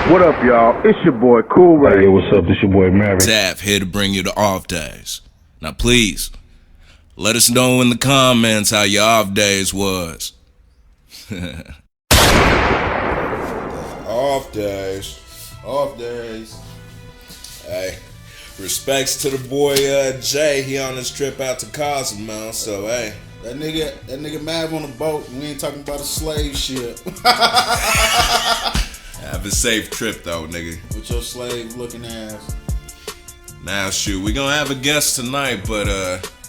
What up, y'all? It's your boy Coolrea. Hey, what's up? This your boy Maverick. TaF here to bring you the off days. Now please, let us know in the comments how your off days was. Off days. Off days. Hey, respects to the boy Jay. He on his trip out to Cozumel. So hey, that nigga Mav on the boat. We ain't talking about a slave ship. Have a safe trip though, nigga. With your slave looking ass. Now shoot, we gonna have a guest tonight, but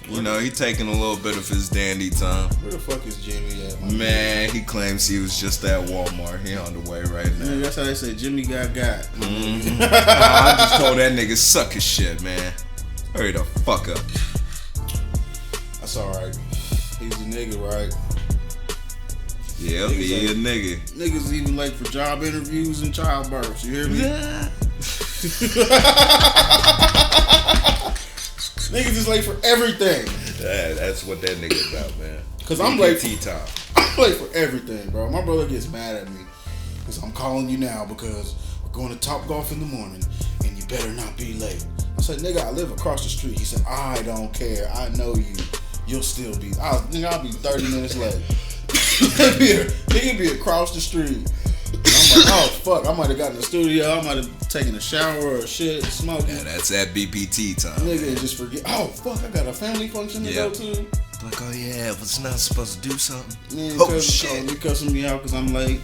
you know, he taking a little bit of his dandy time. Where the fuck is Jimmie at? Man, he claims he was just at Walmart. He on the way right now. Yeah, that's how they say Jimmie got. Mm-hmm. I just told that nigga suck his shit, man. Hurry the fuck up. That's alright. He's a nigga, right? Yeah, he a nigga. Niggas even late for job interviews and childbirths. You hear me? Niggas is late for everything. Yeah, that's what that nigga about, man. Cause I'm late. Time. I'm late for everything, bro. My brother gets mad at me because I'm calling you now because we're going to Top Golf in the morning and you better not be late. I said, nigga, I live across the street. He said, I don't care. I know you. You'll still be. I'll be 30 minutes late. He could be across the street. And I'm like, oh fuck, I might have gotten in the studio, I might have taken a shower or shit, smoking. Yeah, that's at BPT time. Nigga, just forget. Oh fuck, I got a family function to go to. Like, oh yeah, was not supposed to do something. Man, oh shit, you cussing me out because I'm late.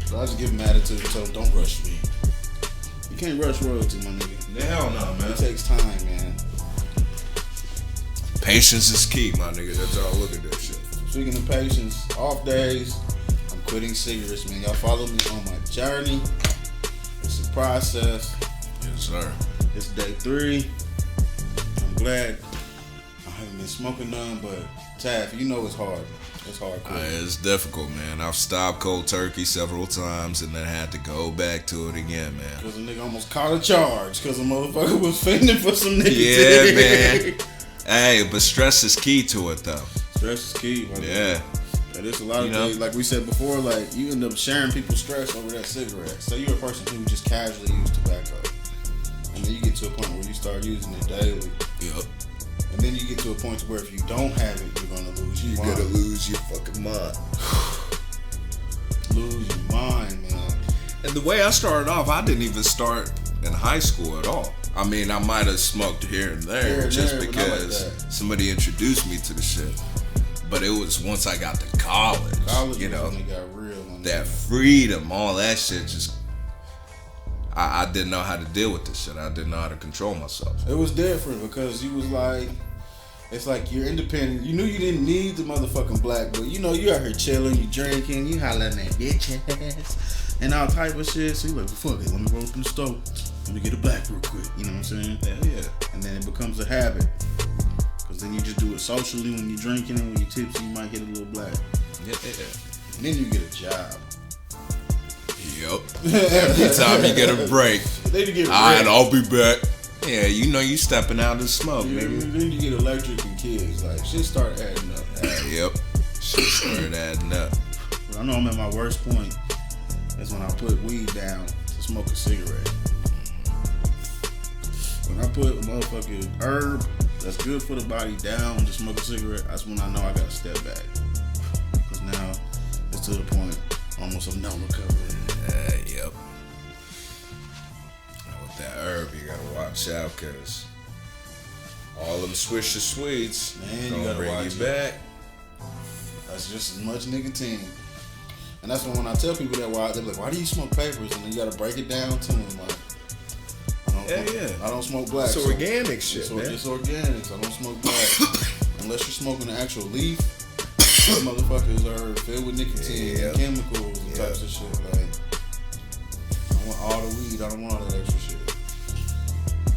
So I just give him attitude and tell him, don't rush me. You can't rush royalty, my nigga. Hell no, man. It takes time, man. Patience is key, my nigga. That's all. Look at this shit. Speaking of patience, off days, I'm quitting cigarettes, man. Y'all follow me on my journey. It's a process. Yes, sir. It's day 3. I'm glad I haven't been smoking none, but TaF, you know it's hard. It's hard. It's difficult, man. I've stopped cold turkey several times and then had to go back to it again, man. Because a nigga almost caught a charge because a motherfucker was fending for some niggas. Yeah, man. Hey, but stress is key to it, though. Stress is key. Yeah. And there's a lot of things, like we said before, like you end up sharing people's stress over that cigarette. So you're a person who just casually use tobacco. And then you get to a point where you start using it daily. Yep. And then you get to a point to where if you don't have it, you're going to lose your mind. You're going to lose your fucking mind. Lose your mind, man. And the way I started off, I didn't even start in high school at all. I mean, I might have smoked here and there because somebody introduced me to the shit. But it was once I got to college you know, got real that freedom, all that shit just, I didn't know how to deal with this shit. I didn't know how to control myself. It was different because you was like, it's like you're independent. You knew you didn't need the motherfucking black, but you know, you out here chilling, you drinking, you hollering at bitch ass and all type of shit. So you like, well, fuck it, let me roll through the stove. Let me get a black real quick. You know what I'm saying? Yeah. And then it becomes a habit. Because then you just do it socially when you're drinking and when you're tipsy, you might hit a little black. Yeah. And then you get a job. Yep. Every time you get a break. Then you get alright, I'll be back. Yeah, you know you stepping out of the smoke, nigga. Then you get electric and kids. Like, shit start adding up. Yep. Shit started adding up. But I know I'm at my worst point. That's when I put weed down to smoke a cigarette. When I put a motherfucking herb that's good for the body down to smoke a cigarette, that's when I know I gotta step back. Because now it's to the point almost of no recovery. Yep. Now with that herb, you gotta watch out because all them Swisher Sweets, man, you gotta bring watch you back. That's just as much nicotine. And that's when I tell people that, they're like, why do you smoke papers? And then you gotta break it down to them. Like, I don't smoke black. It's organic shit, man. It's organic. I don't smoke black. Unless you're smoking the actual leaf, those motherfuckers are filled with nicotine and chemicals and types of shit. Like, I want all the weed. I don't want all that extra shit.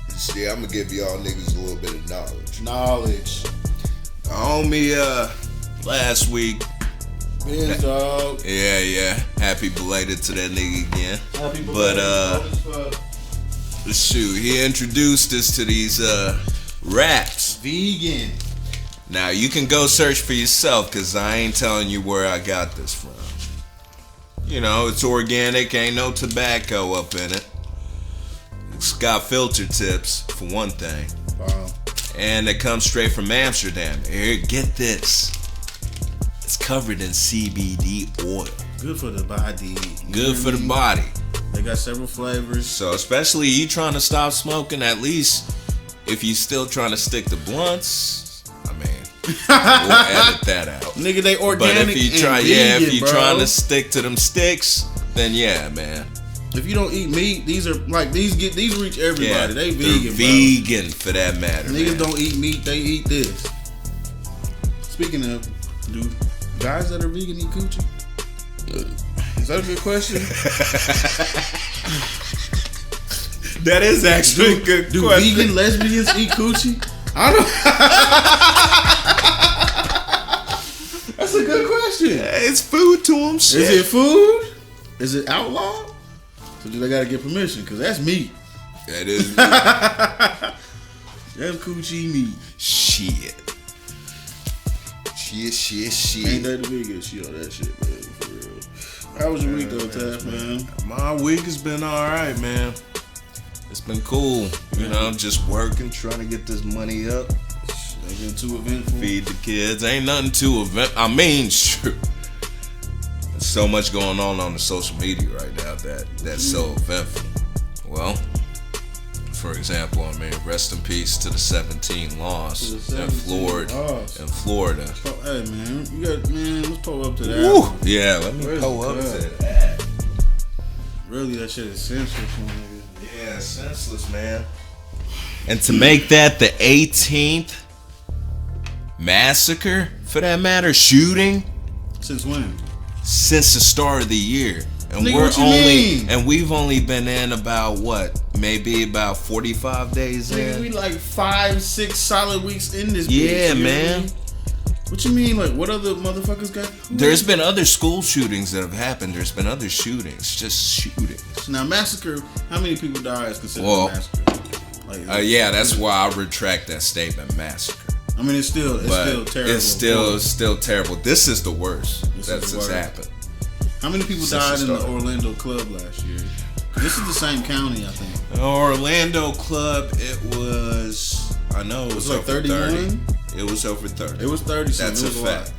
See, I'm gonna give y'all niggas a little bit of knowledge. Homie, last week. Benz, dog. Yeah. Happy belated to that nigga again. Happy belated. But shoot, he introduced us to these wraps. Vegan. Now you can go search for yourself, cause I ain't telling you where I got this from. You know, it's organic, ain't no tobacco up in it. It's got filter tips, for one thing. Wow. And it comes straight from Amsterdam. Here, get this. It's covered in CBD oil. Good for the body. Good for the body. They got several flavors. So especially you trying to stop smoking, at least if you still trying to stick to blunts, I mean, we'll edit that out. Nigga, they organic. But if you try, and vegan, if you bro. trying to stick to them sticks, then yeah, man. If you don't eat meat, these are like these reach everybody. Yeah, they vegan, bro. vegan for that matter. Niggas man. don't eat meat, they eat this. Speaking of, do guys that are vegan eat coochie? Is that a good question? That is actually a good Do question. vegan lesbians eat coochie? I don't. That's a good question. It's food to them. Shit. Is it food? Is it outlawed? So do they gotta get permission? Cause that's meat. That is That's coochie meat. shit. Ain't that the biggest shit on that shit, man? For real. How was your week though, Taf, man? My week has been alright, man. It's been cool. You know, just working, trying to get this money up. Ain't been too eventful. Feed the kids. Ain't nothing too event. I mean, shoot. There's so much going on the social media right now that's so eventful. Well, for example, I mean, rest in peace to the 17 lost in Florida. In Florida. Oh, hey man, let's pull up to that. Woo. Yeah, let me Where's pull the up cup? to that. Really, that shit is senseless, my nigga. Yeah, senseless, man. And to make that the 18th massacre, for that matter, shooting, Since when? since the start of the year. And Nigga, what you mean? we've only been in about what? Maybe about 45 days Nigga, in. we like 5-6 solid weeks in this bitch. Yeah, you man. hear me? What you mean? Like, what other motherfuckers got? There's been other school shootings that have happened. There's been other shootings, just shootings. Now, massacre, how many people die is considered Well, a massacre? Like, Yeah, that's why I retract that statement, massacre. I mean, it's still terrible. It's still terrible. This is the worst This is that's the just worst. happened. How many people Since died it in the started. Orlando club last year? This is the same county, I think. Orlando club, it was like over 31? 30. It was over 30. It was 30 something. That's It a was fact.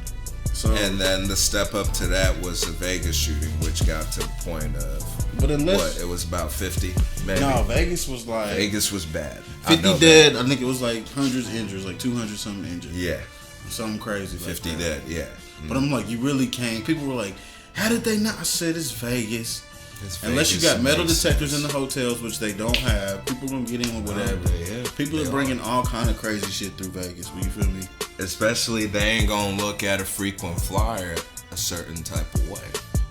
lot. So, And then the step up to that was the Vegas shooting, which got to the point of but unless what? It was about 50, maybe. no, Vegas was like Vegas was bad. I 50 know dead. that. I think it was like hundreds injured, like 200 something injured. Yeah, Something crazy. 50 like that. dead. Yeah. But I'm like, you really can't. People were like, how did they not? I said it's Vegas. It's Unless you Vegas, got metal makes detectors sense. in the hotels, which they don't have, people gonna get in with whatever. Yeah, People they are bringing all kind of crazy shit through Vegas. You feel me? Especially they ain't gonna look at a frequent flyer a certain type of way.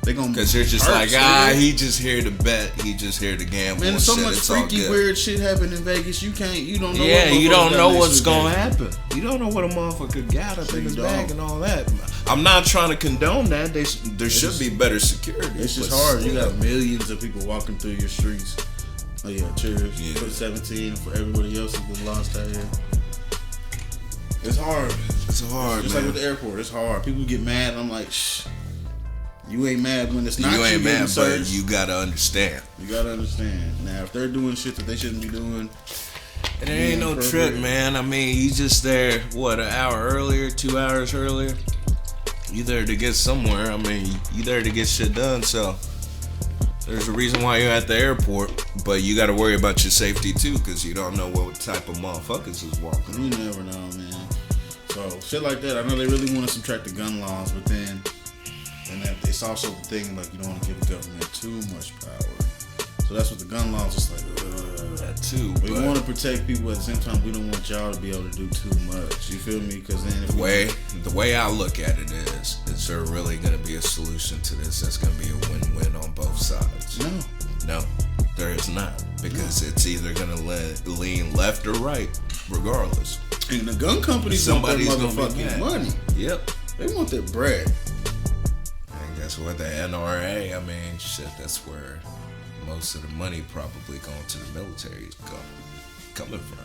They gonna Because they're just hurt, like, nigga. he just here to bet, he just here to gamble. Man, and so shit. much It's all freaky, good. weird shit happened in Vegas. You don't know. Yeah, what you motherfuckers don't got know next what's weekend. gonna happen. You don't know what a motherfucker got up So in you his don't. bag and all that. I'm not trying to condone that. There should just- be better security. It's just but hard. You still. got millions of people walking through your streets. Oh yeah, cheers. Yeah. For 17 and for everybody else who's been lost out here. It's hard. It's hard, Just man. like with the airport, it's hard. People get mad. And I'm like, shh. You ain't mad when it's not you ain't getting mad, but searched. you gotta understand. You gotta understand. Now, if they're doing shit that they shouldn't be doing, It ain't no trip, appropriate. man. I mean, you just there, what, an hour earlier, 2 hours earlier? You there to get somewhere. I mean, you there to get shit done, so there's a reason why you're at the airport, but you gotta worry about your safety too, because you don't know what type of motherfuckers is walking. you never know, man. So, shit like that. I know they really want to subtract the gun laws, but then, and that it's also the thing, like, you don't want to give the government too much power. So that's what the gun laws is like. That too, We but want to protect people at the same time. We don't want y'all to be able to do too much. You feel me? Because then if the way I look at it is there really gonna be a solution to this that's gonna be a win-win on both sides? No, there is not, because it's either gonna lean left or right, regardless. and the gun companies want their Somebody's gonna be motherfucking mad. money. Yep. They want their bread. And guess what? The NRA, I mean, shit, that's where most of the money probably going to the military is coming from.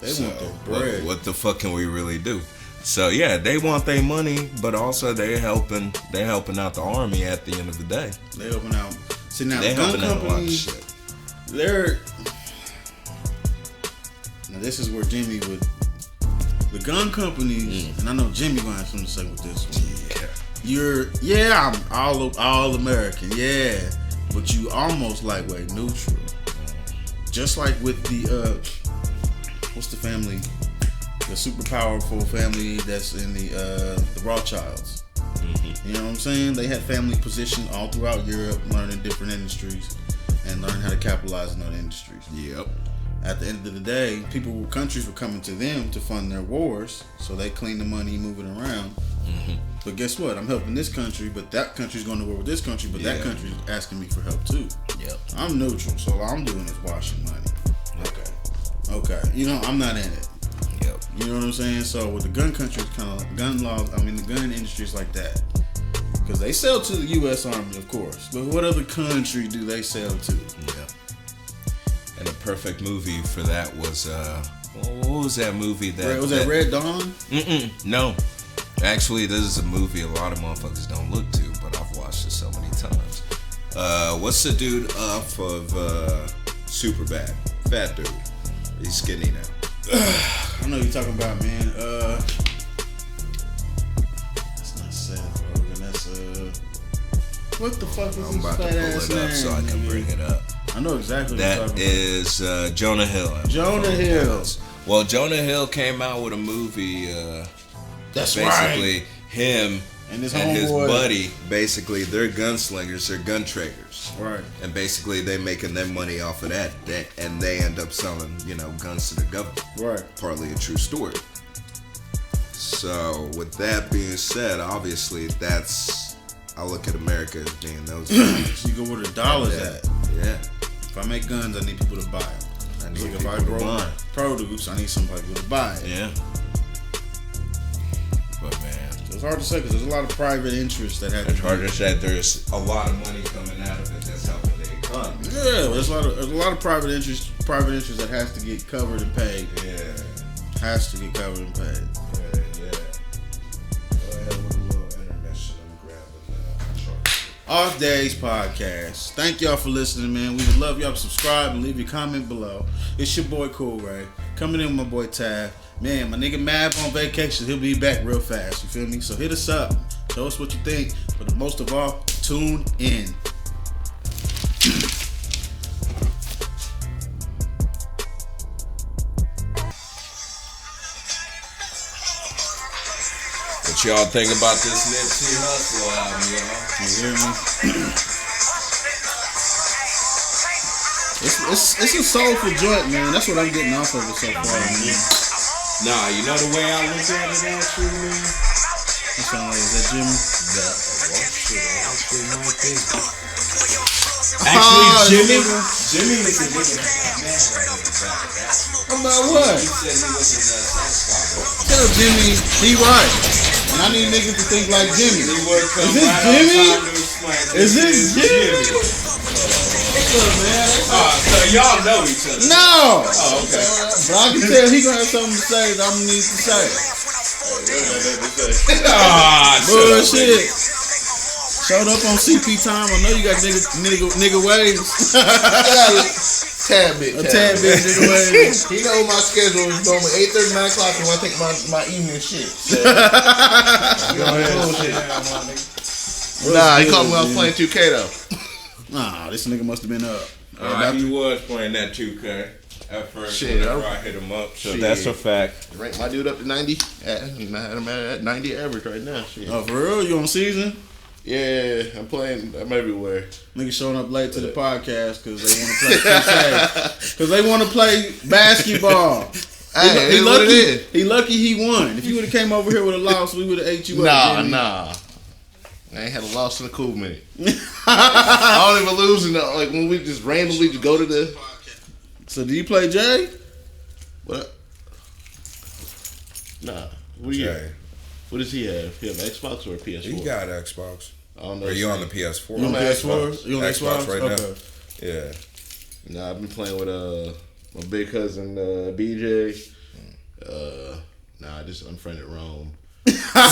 They want their bread. What the fuck can we really do? So yeah, they want their money, but also they're helping out the army at the end of the day. They helping out. See now, They the gun helping out a lot of companies, shit. they're. Now this is where Jimmie would. The gun companies, and I know Jimmie gonna have something to say with this one. I'm all American, yeah, but you almost lightweight neutral. Just like with the what's the family, the super powerful family that's in the Rothschilds. You know what I'm saying? They had family position all throughout Europe, learning different industries and learning how to capitalize in those industries. Yep. At the end of the day, countries were coming to them to fund their wars, so they clean the money, move it around. But guess what? I'm helping this country, but that country's going to war with this country, but that country's asking me for help too. Yep. I'm neutral, so all I'm doing is washing money. Okay. You know, I'm not in it. Yep. You know what I'm saying? So with the gun countries, kind of like gun laws, the gun industry's like that. Because they sell to the U.S. Army, of course. But what other country do they sell to? Yeah. And a perfect movie for that was, what was that movie that... Was that Red Dawn? No. Actually, this is a movie a lot of motherfuckers don't look to, but I've watched it so many times. What's the dude off of Superbad? Fat dude. He's skinny now. I know you're talking about, man. That's not Seth Rogen. That's what the fuck is I'm about to pull it up so I can bring it up. I know exactly what you're talking about. That is Jonah Hill. Jonah Hill. Well, Jonah Hill came out with a movie. That's basically right. Him and his buddy. Basically, they're gunslingers. They're gun traders. Right. And basically, they're making their money off of that. And they end up selling, guns to the government. Right. Partly a true story. So, with that being said, obviously, I look at America as being those guys. You go where the dollars at. Yeah. If I make guns, I need people to buy them. I need if I grow produce, I need somebody to buy it. Yeah. But man, so it's hard to say because there's a lot of private interests that have. It's hard to say. There's a lot of money coming out of it that's helping the economy. Yeah, there's a lot of private interest that has to get covered and paid. Yeah, has to get covered and paid. Yeah. Go ahead with a little intermission and grab the Off Days Podcast. Thank y'all for listening, man. We would love y'all to subscribe and leave your comment below. It's your boy Coolrea coming in with my boy TaF. Man, my nigga Mav on vacation. He'll be back real fast. You feel me? So hit us up. Tell us what you think. But most of all, tune in. What y'all think about this Nipsey Hussle album, y'all? You hear me? It's a soulful joint, man. That's what I'm getting off of it so far, man. Nah, you know the way I look at it, actually, man? That sound like, is that Jimmie? Actually might be. Actually, Jimmie is a nigga that got mad right now. About what? He said he was in that South Tell Jimmie he right. And I need niggas to think like Jimmie. He would come Is this right Jimmie? on time to explain. Is this Jimmie? Look, man. So y'all know each other. No! Oh, okay. But I can tell he gonna have something to say that I'm gonna need to say. Bullshit. Showed up on CP time. I know you got nigga waves. Tad bit nigga waves. He know my schedule is normally 8:30, 9 o'clock when I take my evening shit. So. Nah, he called me when I was playing 2K though. Nah, this nigga must have been up. He was playing that 2K at first. Shit, whenever I hit him up. So that's a fact. Rank my dude up to 90. I had him at 90 average right now. Shit. Oh, for real? You on season? Yeah, I'm playing. I'm everywhere. Niggas showing up late to the podcast because they want to play 2K. Because they want to play basketball. Hey, he lucky he won. If you would have came over here with a loss, we would have ate you up. Nah. I ain't had a loss in a cool minute. I don't even lose in like when we just randomly just go to the. So do you play Jay? What? Nah. What do you? What does he have? He have Xbox or a PS4? He got Xbox. I don't know. Are you on the PS4? You on PS4? You on Xbox right now? Yeah. Nah, I've been playing with my big cousin BJ. Nah, I just unfriended Rome. I'm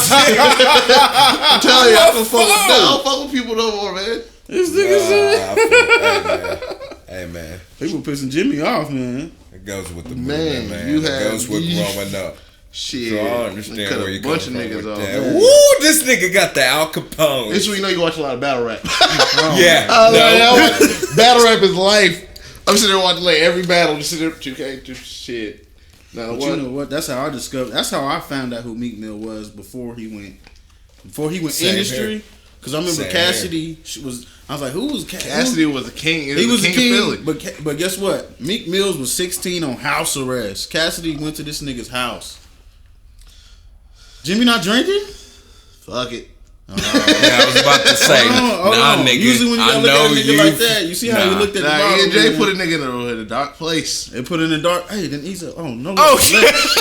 telling you, I don't fuck with people no more, man. This nigga said. Hey man, People pissing Jimmie off, man. it goes with the Man, movement, man. you It have- goes with growing up. Shit. So I understand Cut where a you're bunch coming of from niggas with off. that. Man. Woo, this nigga got the Al Capone. This is when you know you watch a lot of battle rap. Yeah, Battle rap is life. I'm sitting there watching like every battle. Just sitting there, 2K, just shit. Now But what? you know what? That's how I discovered. That's how I found out who Meek Mill was before he went Same industry. here. Because I remember Same Cassidy was. I was like, who was Cassidy? Cassidy was the king. He was the king, of Philly. but guess what? Meek Mills was 16 on house arrest. Cassidy went to this nigga's house. Jimmie not drinking? Fuck it. Yeah, I was about to say, Hold nah, on. nigga. Usually when you I gotta look know at a nigga you like that, you see how he looked at the Nah, bottle. Jay man. put a nigga in a dark place. They put in the dark. Hey, then he's a. Oh no. Oh,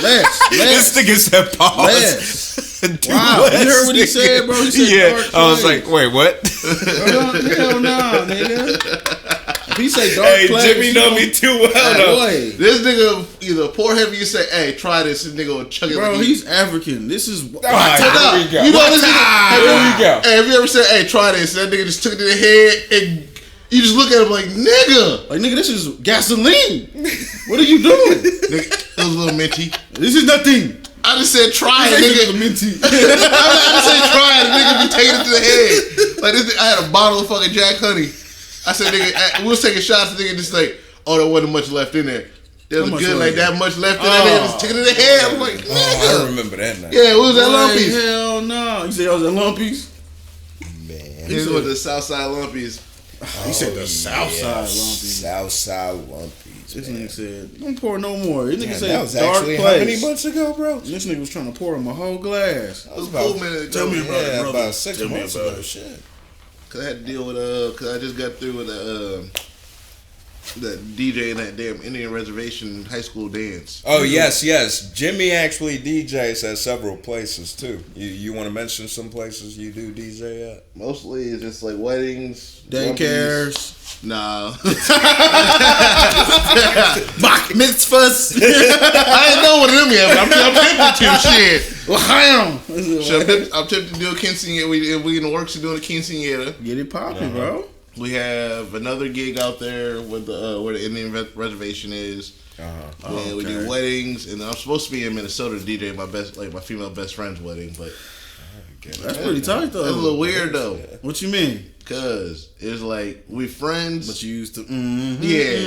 less. This nigga said pause. Less. Do Wow, less, you heard what he nigga. said, bro? He said yeah, dark I was place. like, wait, what? Hell no, nigga. If he say dark Hey, place, Jimmie you know know- me too well, Hey, though. boy. This nigga either pour heavy, you say, hey, try this, and nigga will chug it. Bro, like he's African. This is. All right, here we go. You know this nigga? Here we go. Hey, have you ever said, hey, try this? And that nigga just took it to the head, and you just look at him like, nigga. Like, nigga, this is gasoline. What are you doing? Nigga, it was a little minty. This is nothing. I just said try it, This is nigga. minty. I just said try it, and nigga be taking it to the head. Like this, I had a bottle of fucking Jack Honey. I said, nigga, we was taking shots, and nigga just like, oh, there wasn't much left in there. There was How much good, was like there? that much left in there. Nigga just took it to the head. I'm like, Oh, I nigga. remember that now. Yeah, it was that Lumpies. Hell no. You say I was at Lumpies? Man. This was the Southside Lumpies. He said the South Side Lumpies. Southside Lumpies. This man. nigga said, don't pour no more. This nigga Man, said that was dark actually place. how many months ago, bro? This nigga was trying to pour him a whole glass. It was a cool minute. Tell me about it, Yeah, brother. about 6 Tell me months about ago. it. Shit. Cause I had to deal with cause I just got through with that DJ in that damn Indian reservation high school dance. Oh yes. Jimmie actually DJs at several places too. You want to mention some places you do DJ at? Mostly it's just like weddings, Daycares. Nah. Mock mitzvahs. I ain't know what them yet, but I'm tempted to shit. Wham. Shit, I'm tempted to do a quinceañera. We in the works of doing a quinceañera. Get it popping, bro. We have another gig out there with the where the Indian reservation is. And we do weddings, and I'm supposed to be in Minnesota to DJ my female best friend's wedding, but That's pretty tight though. that's a little weird though, What you mean? cause it's like we friends. But you used to. Yeah.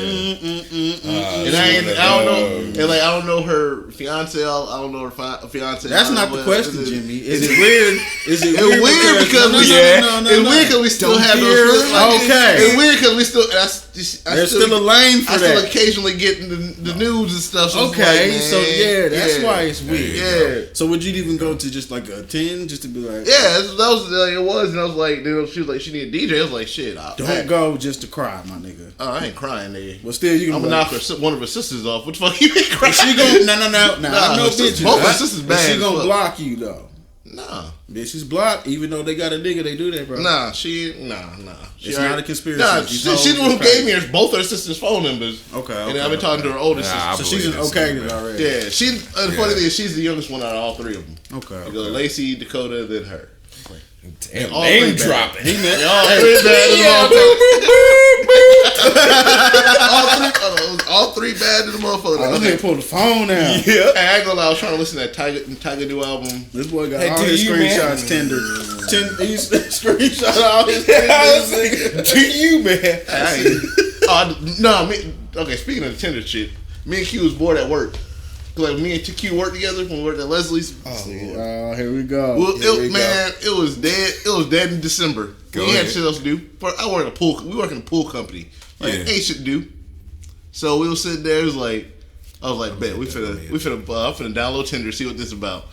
And I don't know, and like I don't know her fiance. I don't know her fiance. That's I don't not know the what- question, Jimmie. Is it weird? Is it It's weird because we it's weird because we still have those. Like, Okay. It's weird because we still. There's still a lane for I still that. occasionally get the news and stuff. So it's Okay, like, so man, yeah, that's why it's weird. Yeah. So would you even go to just like a 10 just to be like, Yeah, that was like it was, and I was like, she was like, she needed a DJ. I was like, shit, don't go just to cry, my nigga. Oh, I ain't crying, nigga. But still, you I'm can gonna knock one of her sisters off. What the fuck you ain't crying? She gon' no. I know her sisters- bitches. both her right? sisters But bad she as gonna fuck. block you though. Nah, Bitches block, even though they got a nigga, they do that, bro. nah. Nah. It's not a conspiracy. Nah, She she told the one who you gave me both her sisters' phone numbers. Okay, And I've been talking to her older Nah, sister. So she's believe this, okay man. already. Yeah, the funny thing is she's the youngest one out of all three of them. Okay. You go Lacey, Dakota, then her. Damn, all name three bad. dropping. He meant All three bad all three bad to the motherfucker. This nigga pulled the phone out. Hey, I ain't gonna lie, I was trying to listen to that Tiger new album. This boy got Hey, all do his you, man? screenshots tendered. He screenshot all his To you, man. Okay, speaking of the Tinder shit, me and Q was bored at work. Like me and Q worked together when we worked at Leslie's. Oh, here we go. Well, Here we go. it was dead. It was dead in December. Go we had ahead. shit else to do. But I work in a pool. We work in a pool company. Like, Yeah. ain't shit to do. So we was sitting there. It was like, I was like, bet I'm finna download Tinder, see what this about.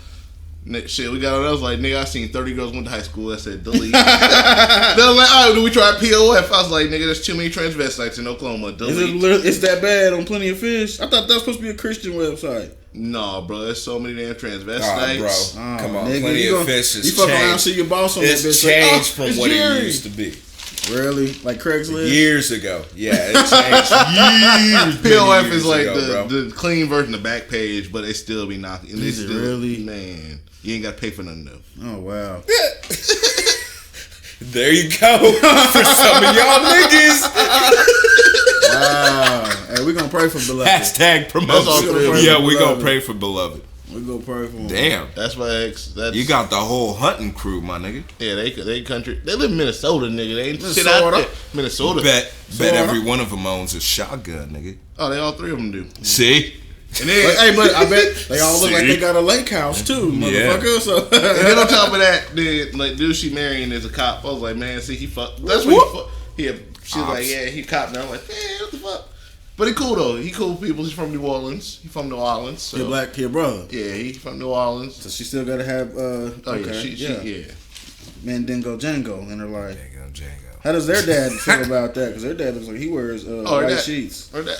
Next shit, we got on. I was like, nigga, I seen 30 girls went to high school. I said, delete. Then I was like, all right, do we try POF? I was like, nigga, there's too many transvestites in Oklahoma. Delete. It's that bad on Plenty of Fish? I thought that was supposed to be a Christian website. No, bro, there's so many damn Oh, transvestites. bro. Come on. Nigga, Plenty you of gonna- fish is You fuck around, changed. see your boss on that It's bitch. changed like, from it's what Jerry. it used to be. Really? Like Craigslist? Years ago. Yeah, it changed POF years is like ago, the clean version of back page, but they still be knocking. Is it really? Man, you ain't got to pay for nothing though. Oh, wow. There you go. For some of y'all niggas. Wow. Hey, we gonna pray for Beloved. Hashtag promotion. That's all three of them. Yeah, we gonna pray for Beloved. We gonna pray for him. Damn. That's my ex. That's, You got the whole hunting crew, my nigga. yeah, they country. They live in Minnesota, nigga. They ain't shit Minnesota. out there. Minnesota. Bet every one of them owns a shotgun, nigga. Oh, they all three of them do. See? And then, Hey, but I bet they all look like See? they got a lake house too, motherfucker. Yeah. So and then on top of that, then like dude she marrying is a cop. I was like, man, see he fuck. That's what he fuck. She's like, yeah, he cop now. I'm like, man, what the fuck? But he cool though. He cool people. He's from New Orleans. He from New Orleans. So. your black kid brother. Yeah, he from New Orleans. So she still gotta have Oh okay, yeah, she Mandingo Django in her life. Django. How does their dad feel about that? Because their dad looks like he wears white sheets. Or that,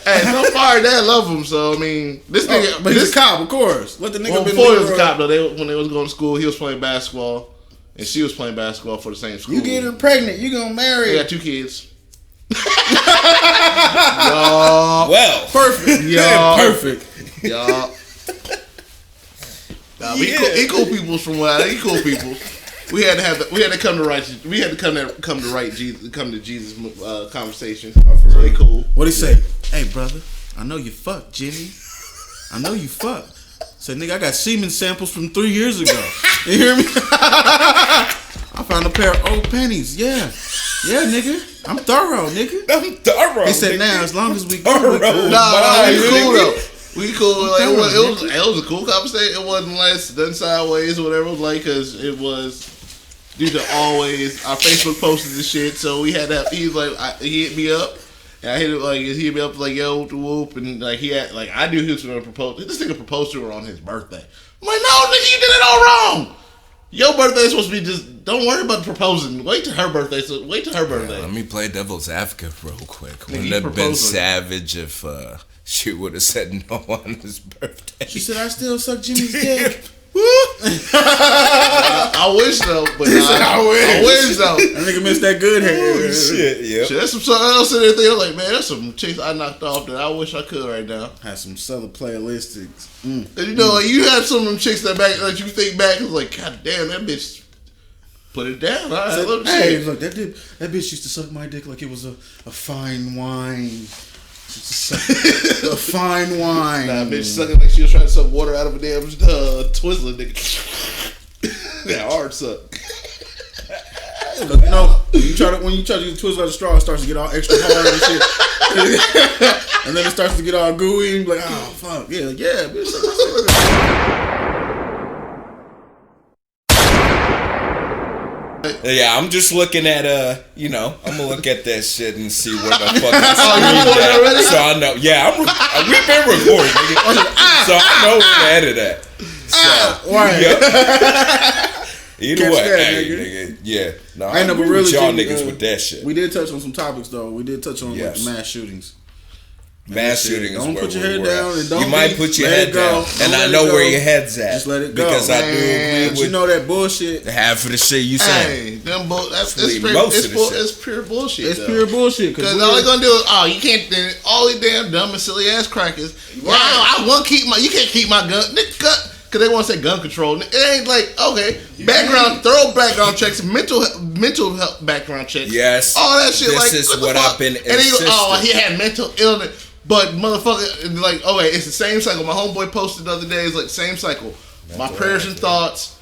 Hey, so far dad love him. So I mean, this nigga, But he's a cop, of course. Let the nigga well, be before he was a cop though, when they was going to school, he was playing basketball, and she was playing basketball for the same school. You get her pregnant, you gonna marry They her. got 2 kids. Well, Perfect. Y'all. Perfect. Y'all. Nah, but he cool peoples from what he cool people. We had to come to Jesus conversation. Oh, for So real? he cool. What'd he say? Hey, brother, I know you fucked, Jimmy. I know you fucked. Said, nigga, I got semen samples from 3 years ago. You hear me? I found a pair of old panties. Yeah. Yeah, nigga. I'm thorough, nigga. I'm thorough. He said, now, as long as we go, we cool. Nah, we cool nigga. though. We cool. Like, it was a cool conversation. It wasn't less than sideways or whatever. It was like, cause it was due to always our Facebook posted this shit. So we had that. He was like, he hit me up. And I hit it like he hit me up like yo whoop and like he had like I knew he was gonna propose. This nigga proposed to her on his birthday. I'm like, no, nigga, you did it all wrong. Your birthday is supposed to be just. Don't worry about proposing. Wait till her birthday. Let me play devil's advocate real quick. Nigga, Wouldn't it have been savage if she would have said no on his birthday? She said, I still suck Jimmy's dick. I wish though, but I wish though. That nigga missed that good hair. Shit, yeah. Shit, there's some something else in there. I'm like, man, there's some chicks I knocked off that I wish I could right now. Had some Southern playlistics. And you know, like you had some of them chicks that back, like you think back, it's like, god damn, that bitch put it down. All right, let me see. Hey, look, that bitch used to suck my dick like it was a fine wine. A fine wine. Nah, bitch sucking like she was trying to suck water out of a damn Twizzler, nigga. That hard suck. Look, you know, when you try to use Twizzler out of straw, it starts to get all extra hard and shit. And then it starts to get all gooey and be like, oh fuck, yeah, bitch. Yeah, I'm just looking at I'm gonna look at that shit and see where the fuck it's already? So I know. Yeah, we've been recording, nigga. So I know where to edit at. So Right. yep. Either Catch way, that, hey, nigga. nigga. Yeah, no, I I ain't never agree really with y'all did, niggas with that shit. We did touch on some topics though. We did touch on like, Yes. mass shootings. Mass shooting is Don't where put your we're head at. down and don't You might be- put your let head it go. down, Don't and I let it know go. where your head's at. Just let it go. Because I do agree But with you know that bullshit. half of the shit you saying. Hey, them that's Believe pure, most of the shit. it's pure bullshit. It's though. pure bullshit. Because all they gonna do is, you can't. All these damn dumb and silly ass crackers. Wow, I want to keep my. You can't keep my gun, nigga. Because they want to say gun control. It ain't like thorough background checks, mental health background checks. Yes. All that shit. This like is what the what fuck? I've been And then you go, insisting. he had mental illness. But motherfucker, like, okay, it's the same cycle. My homeboy posted the other day. It's like same cycle. My prayers and thoughts,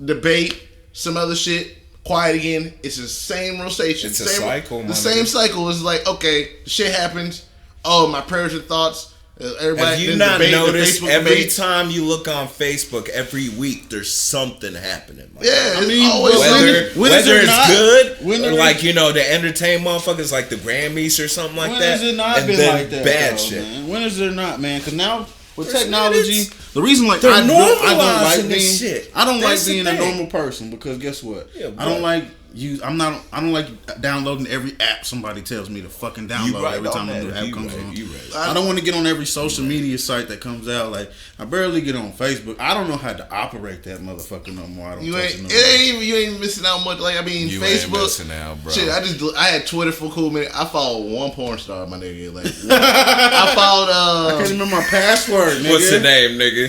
debate, some other shit. Quiet again. It's the same rotation. It's a same, cycle, The same cycle is like, okay, shit happens. Oh, my prayers and thoughts. Everybody. Have you then not debate, the noticed Facebook every debate. time you look on Facebook, every week there's something happening? Man. Yeah, I mean, always Whether when is there it's not? good, When or there like the entertain motherfuckers like the Grammys or something like When that. has it not and been then like that? bad though, shit. Man? When is there not, man? Because now with technology, the reason like they're I don't normalizing like this being shit. I don't That's like the being a thing. normal person because guess what? Yeah, I don't like I don't like downloading every app somebody tells me to fucking download right every on time a that. new app You comes right, on. you right. I don't want to get on every social media site that comes out. Like I barely get on Facebook. I don't know how to operate that motherfucker no more. I don't You touch ain't. it no It more. ain't even. You ain't missing out much. Like I mean, You ain't Facebook. missing out, bro. Shit, I had Twitter for a cool minute. I followed one porn star, my nigga. Like I followed. I can't remember my password, nigga. What's the name, nigga?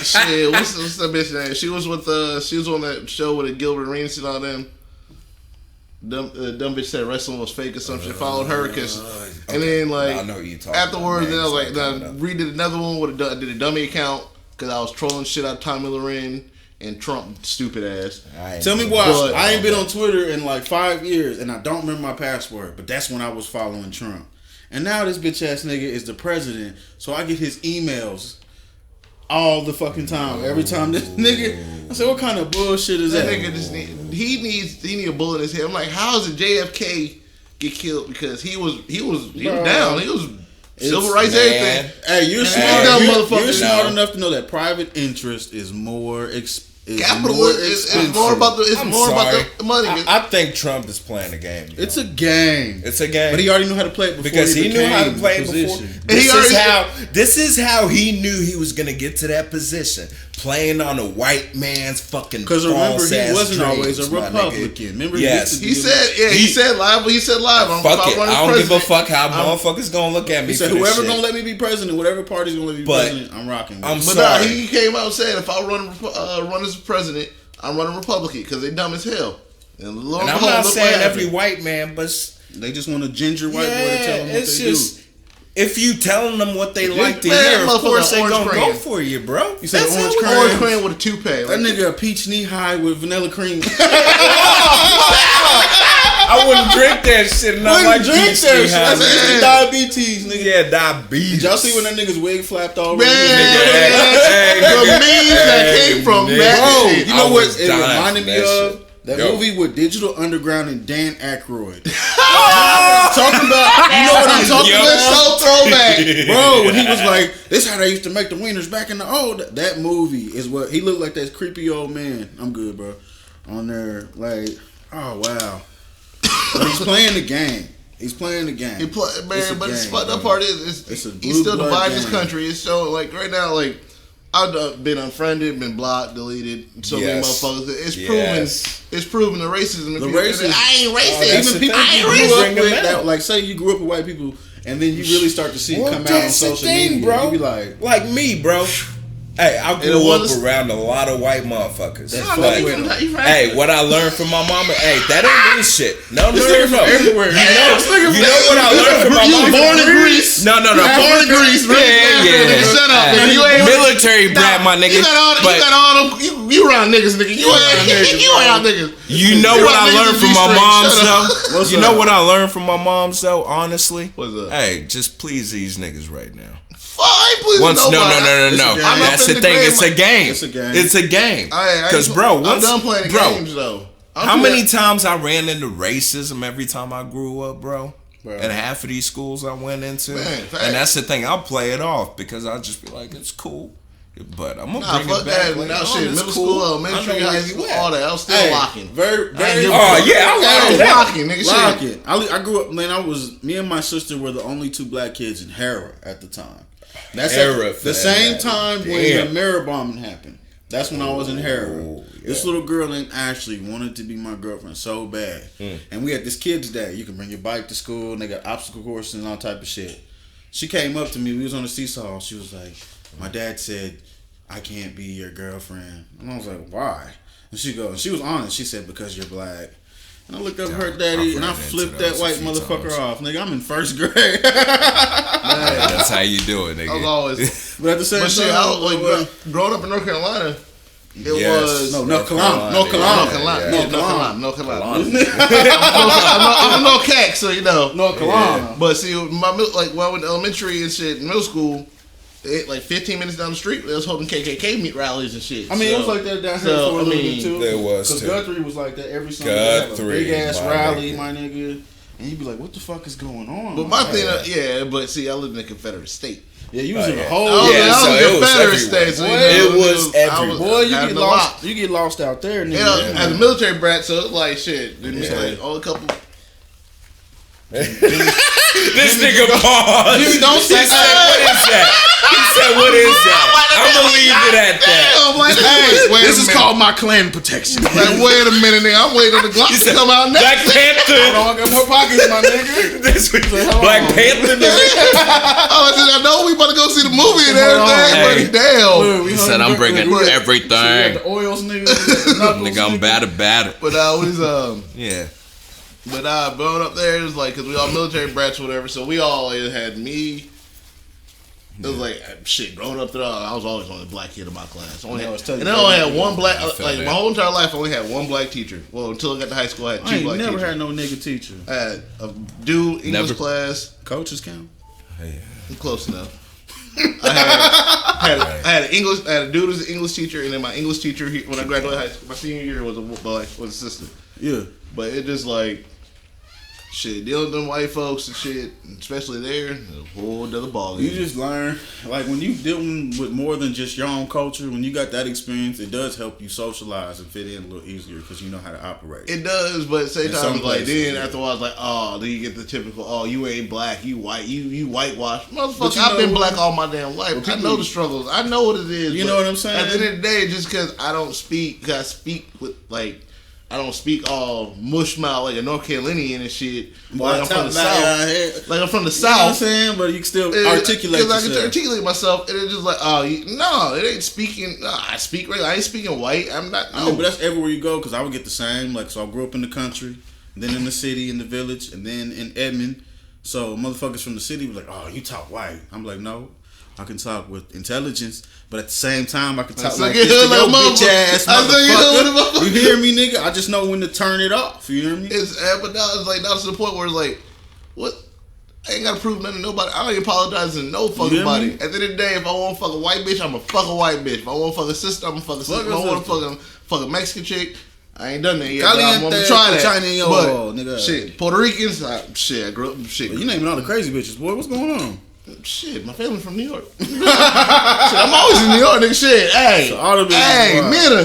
Shit, what's that bitch name? She was with she was on that show with Gilbert Arenas and all them. Dumb bitch said wrestling was fake or some shit. Followed her and then like I know who you talking afterwards, about. then I was like, Names then I redid another one with I did a dummy account because I was trolling shit out of Tommy Loren and Trump stupid ass. Tell me why But- I ain't been on Twitter in like 5 years and I don't remember my password, but that's when I was following Trump. And now this bitch ass nigga is the president, so I get his emails all the fucking time. Every time this nigga, I said, what kind of bullshit is That that? nigga just he need a bullet in his head. I'm like, how does a JFK get killed? Because he was Bro. down. He was civil rights, man. everything. Hey, you're dumb motherfucker. You're smart No. enough to know that private interest is more Capitalism is more about the I'm about sorry. the money. I think Trump is playing the game. yo. It's a game. It's a game. But he already knew how to play it before because he knew how to play it before. position. This is how he knew he was gonna get to that position, playing on a white man's fucking. Because remember, he false-ass wasn't dreams, always a my nigga. Republican. Remember, Yes. He said live. He said live. I'm Fuck it. running I don't give a president. fuck how motherfuckers gonna look at me. He said, for this whoever shit. gonna let me be president, whatever party's gonna let me be But president, I'm rocking with. I'm But sorry. nah, he came out and said, if I run as president, I'm running Republican because they dumb as hell. And, lo and and I'm behold, not look saying what every happened. white man, but They just want a ginger white boy to tell them what it's they just. do. If you telling them what they like to man, hear, of motherfucker, course they orange gonna cream. go for you, bro. You said That's orange how it cream? Orange is. cream with a toupee. That nigga a peach knee high with vanilla cream. I wouldn't drink that shit, and I Wouldn't like drink peach that tea, shit. huh, That's man? diabetes, nigga. Yeah, diabetes. Did y'all see when that nigga's wig flapped all over? Man, Hey, the nigga. memes that Hey, came from nigga. that Bro, shit. you know I what was it dying reminded for me that of? shit. That Yo. movie with Digital Underground and Dan Aykroyd. Talking about, you know what I'm talking Yo. It's about? so throwback. Bro, when he was like, this how they used to make the wieners back in the old. That movie is what he looked like. That creepy old man. I'm good, bro. On there, like, oh wow. But he's playing the game. He's playing the game. It's a Man, but the game, fucked up bro. part is It's a he still blue blood divides his game. country. It's so like right now, like I've been unfriended, been blocked, deleted. So many Yes. motherfuckers. It's Yes. proven the racism. The racism. I ain't racist. that's Even the people thing. you I ain't grew up bring 'em with, out. that, like, say you grew up with white people, and then you really start to see it Well, come out on that's the social thing, media, bro. you be like me, bro. Hey, I it grew up was- around a lot of white motherfuckers. That's Like, fuck with them. hey, what I learned from my mama. Hey, that ain't this shit. No. nigga from everywhere. You know what I learned from my You mama? born in Greece. No. Born in Greece, man. Yeah. Shut up, Hey, man. You ain't military brat, my nigga. You got all them. You around niggas, nigga. You around niggas. You know You what around I niggas learned in from my G-string. mom's Shut up. though? What's You up? know what I learned from my mom's though? Honestly, What's up? hey, just please these niggas right now. I ain't pleasing Once, no. nobody. It's a game. That's the I'm thing. up in It's a game. It's a game. It's a game. I Because, bro, I'm once, done playing the bro, games though. how many times I ran into racism every time I grew up, bro? Bro. And half of these schools I went into, Man, facts. and that's the thing. I'll play it off because I'll just be like, it's cool. But I'm gonna Nah, bring fuck it back. that. Later Now on. shit, It's middle cool. school, I elementary, know high where you school, at. all that. I was still Hey, locking. very. Oh yeah, I I like was that. locking, nigga. Lock Shit. it. I grew up, man. Me and my sister were the only two black kids in Hera at the time. That's Hera, at the fam. same time when Damn. the mirror bombing happened. That's when I was in Hera. Oh, This little girl named Ashley wanted to be my girlfriend so bad, and we had this kids day. You can bring your bike to school, and they got obstacle courses and all type of shit. She came up to me. We was on the seesaw. She was like, "My dad said I can't be your girlfriend," and I was like, "Why?" And she goes, she was honest. She said, "Because you're black." And I looked up her daddy, I've and I ran into flipped those that a white few motherfucker times. off. Nigga, I'm in first grade. That's how you do it, I was nigga. always. But at the same But shit, time, I was like, growing up in North Carolina, it Yes. was no, North Carolina, North Carolina, Carolina, North yeah. Carolina, North North Carolina, Carolina. I'm no cack, so you know. North Carolina. But see, when I went to elementary and shit, middle school, like 15 minutes down the street, they was holding KKK meet rallies and shit. I mean, so, it was like that down here so, for a I little mean, bit too. there was, Because too. Guthrie was like that every Sunday. They have a Guthrie, big ass my rally, nigga. my nigga. and you be like, "What the fuck is going on?" But my thing, but see, I lived in a Confederate state. Yeah, you was in the whole. I was in Confederate state. So it was everywhere. Boy, you get lost. You get lost out there. Yeah, as a military brat, so it's like shit. It's like a couple. This nigga paused. Jimmy, don't say What is that? He said, "What is that?" I'm gonna leave it at that. Damn, like, hey, This is called my clan protection. Like, wait a minute, nigga. I'm waiting on the Glock to come out next. Black Panther. I got more pockets, my nigga. Black Panther. I know we about to go see the movie and everything, but damn. He said, "I'm bringing everything." The oils, nigga. Nigga, I'm bad about it. But I was Yeah. But growing up there, it was like, because we all military brats or whatever, so we all had me. It was like, shit, growing up there, I was always the only black kid in my class. And I only had one black, like my whole entire life, I only had one black teacher. Well, until I got to high school, I had two black teachers. I never had no nigga teacher. I had a dude English class. Coaches count? I'm close enough. I had a dude who's an English teacher, and then my English teacher, when I graduated high school, my senior year was a sister. Yeah. But it just like, shit, dealing with them white folks and shit, especially there, a whole other ball. You just learn, like when you dealing with more than just your own culture, when you got that experience, it does help you socialize and fit in a little easier because you know how to operate. It does, but at the same time, like then after a while, it's like, oh, then you get the typical, oh, you ain't black, you white, you whitewashed. Motherfucker, I've been black all my damn life. I know the struggles. I know what it is. You know what I'm saying? At the end of the day, just because I don't speak, I speak with like. I don't speak all mush mouth like a North Carolinian and shit. Like I'm from the South. Like I'm from the South. You know what I'm saying? But you can still articulate yourself. Because I can articulate myself, and it's just like, oh, no, it ain't speaking. No, I speak regular. I ain't speaking white. I'm not. No. I mean, but that's everywhere you go. Because I would get the same. Like, so I grew up in the country, then in the city, in the village, and then in Edmond. So motherfuckers from the city was like, oh, you talk white. I'm like, no. I can talk with intelligence, but at the same time, I can talk like this to your bitch ass motherfucker. You hear me, nigga? I just know when to turn it off. You hear me? But now it's like, now it's to the point where it's like, what? I ain't gotta prove nothing to nobody. I don't even apologize to no fucking body. At the end of the day, if I want to fuck a white bitch, I'm a fuck a white bitch. If I want to fuck a sister, I'm a fuck a sister. If I want to fuck a Mexican chick, I ain't done that yet. But I want to try that. But shit, Puerto Ricans, I grew up shit. You naming all the crazy bitches, boy. What's going on? Shit, my family from New York. Shit, I'm always in New York, nigga. Shit, hey, so Minna.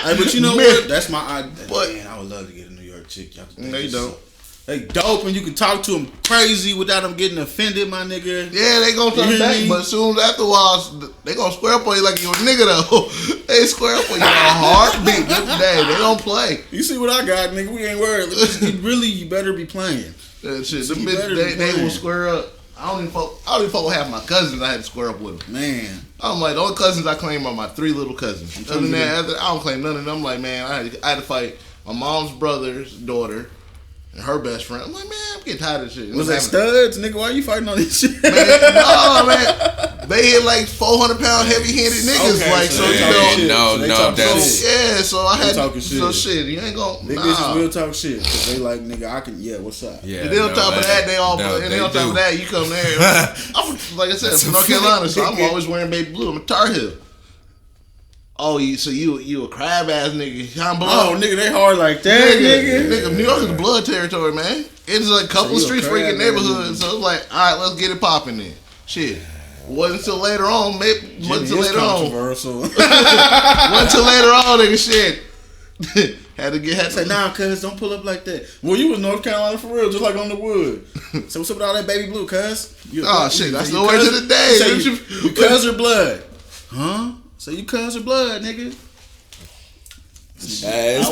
Hey, but you know what? That's my idea. Man, I would love to get a New York chick. No, you don't. They dope and you can talk to them crazy without them getting offended, my nigga. Yeah, they gonna talk back, but soon after a while, they gonna square up on you like you're a nigga though. They square up on you in a heartbeat. They don't play. You see what I got, nigga? We ain't worried. You better be playing. That shit, they will square up. I don't even fuck with half my cousins. I had to square up with them. Man, I'm like, the only cousins I claim are my 3 little cousins. Other than that, I don't claim none of them. I'm like, man, I had to fight my mom's brother's daughter and her best friend. I'm like, man, I'm getting tired of this shit. Was that studs, nigga? Why you fighting on this shit? Man, no, man. They hit like 400-pound heavy-handed niggas. Okay, like, so you know. That's yeah. So I had talking shit. So shit, you ain't gonna. Big bitches will talk shit because they like, nigga, I can. Yeah, what's up? Yeah. And then on top of that, they all. And then on top of that, you come there. I'm from, like I said, from North Carolina, so I'm always wearing baby blue. I'm a Tar Heel. Oh, so you a crab ass nigga? Oh, nigga, they hard like that, nigga. New York is a blood territory, man. It's like a couple of streets freaking neighborhoods. So it's like, all right, let's get it popping then. Shit. Wasn't until later on, maybe. Wasn't until later on. Wasn't until later on, nigga. Shit. had to say, nah, cuz don't pull up like that. Well, you was North Carolina for real, just like on the wood. So what's up with all that baby blue, cuz? Oh shit, that's the word of the day. You cuz or blood? Huh? So you cuz or blood, nigga? It's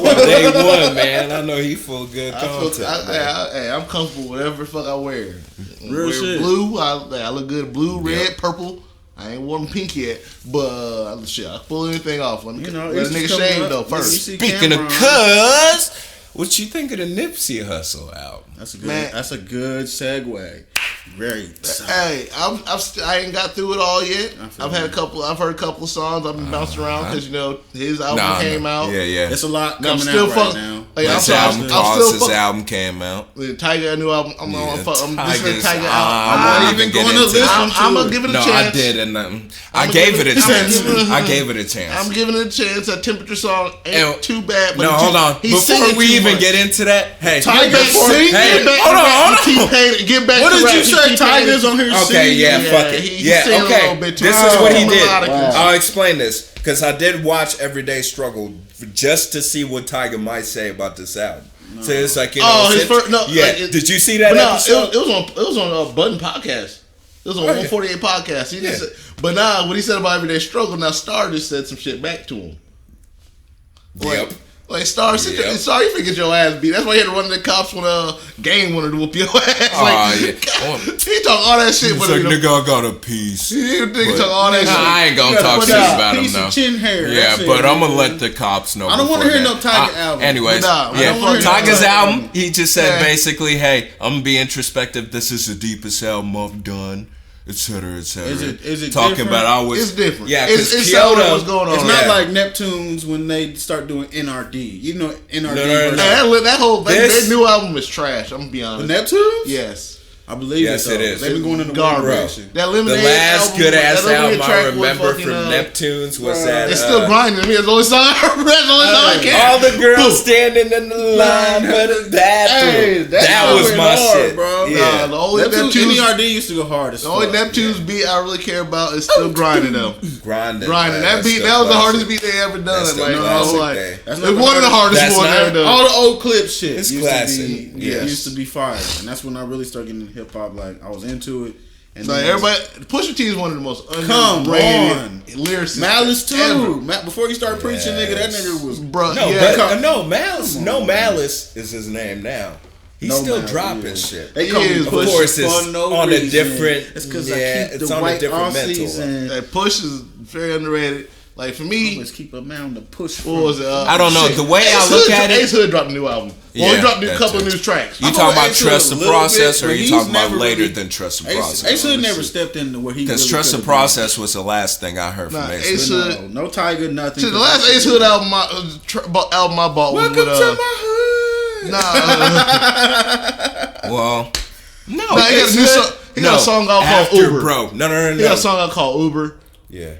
my day one, man. I know he full good content. I'm comfortable with whatever the fuck I wear. Real shit. Blue, I look good. Blue, red, purple. I ain't worn pink yet, but shit, I pull anything off. Let a nigga shave though first. Speaking of cuz, what you think of the Nipsey Hussle album? That's a good. Man, that's a good segue. Great. Hey, I ain't got through it all yet. I've heard a couple of songs. I've been bouncing around because his album came out. Yeah. It's a lot coming out right now. Like, His album cost. His album came out. Tiger, a new album. I'm listening to Tiger album. I'm not even going to listen. I'm gonna give it a chance. No, I did, and I gave it a chance. I gave it a chance. I'm giving it a chance. That Temperature song ain't too bad. But no, hold on. Before we even get into that, hey, Tiger, hold on. Get back. What did you say? Tiger's on here. Okay, yeah, fuck it. Yeah, okay. This is what he did. I'll explain this because I did watch Everyday Struggle just to see what Tiger might say about this album. No. So it's like, you know, his first, did you see that episode? It was on a Button podcast. It was on 148 podcast. He just said, but nah, what he said about Everyday Struggle, now Star just said some shit back to him. Yep. Like Star, you finna get your ass beat. That's why he had to run to the cops when Game wanted to whoop your ass. He talk all that shit. He's like, nigga, I got a piece. He talk all that shit. I ain't gonna talk shit about him though. Chin hair. Yeah, but I'm gonna let the cops know. I don't want to hear no Tiger album. Anyways, Tiger's album. He just said basically, hey, I'm gonna be introspective. This is the deepest album I've done. Etc. Etc. Is it talking different? about always? It's different. Yeah, because it's Kyoto what's going on. It's not like Neptunes when they start doing NRD. You know NRD. No. That whole their new album is trash. I'm gonna be honest. The Neptunes? Yes. I believe it is. They've been going in the garbage. That Lemonade the last album, good ass album I remember fucking, from Neptunes was that. It's still grinding. That's the only song I care. All the girls standing in the line for the bathroom. That was my shit, bro. Yeah, the only Neptunes NRD used to go hard. The only Neptunes beat I really care about is still grinding though. Grinding. That beat, that was the hardest beat they ever done. It's one of the hardest ones ever done. All the old clip shit. It's classic. Used to be fire, and that's when I really started getting into hip hop. Like I was into it. And like everybody, Pusha T is one of the most underrated lyricists. Malice too. Before you start preaching, nigga, that nigga was Malice is his name now. He's still dropping shit. They call me of course, it's on a different. It's because I keep the white Aussies that Push is very underrated. Like for me, always keep a man to push. What was it? I don't know. The way I look at it, Ace Hood dropped a new album. Well, he dropped a couple of new tracks. You talking about Trust the Process, or are you talking about later than Trust the Process? Ace Hood never stepped into where he. Because Trust the Process was the last thing I heard from Ace Hood. No Tiger, nothing. The last Ace Hood album I bought was with. Welcome to my hood. Well, no. He got a new song. He got a song called Uber. Bro, no. He got a song called Uber. Yeah.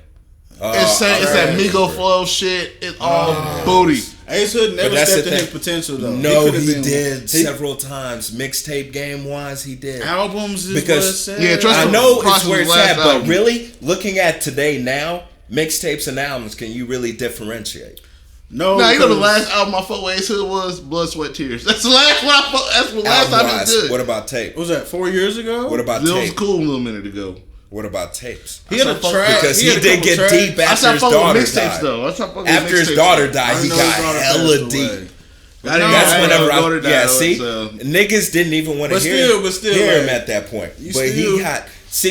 It's that Migo flow shit. It's all booty. Ace Hood never stepped in his potential though. No, he did several times. Mixtape game wise, he did. Albums is because what it I know it's where it's at, but really looking at today now, mixtapes and albums, can you really differentiate? No, you know the last album I fucked with Ace Hood was Blood, Sweat, Tears. That's the last one I fucked. That's the last time it was good. What about tape? What was that 4 years ago? What about tape? It was cool a little minute ago. What about tapes? He had a track because he did get deep after his daughter died. After his daughter died, he got hella deep. That's whenever niggas didn't even want to hear him at that point. But he got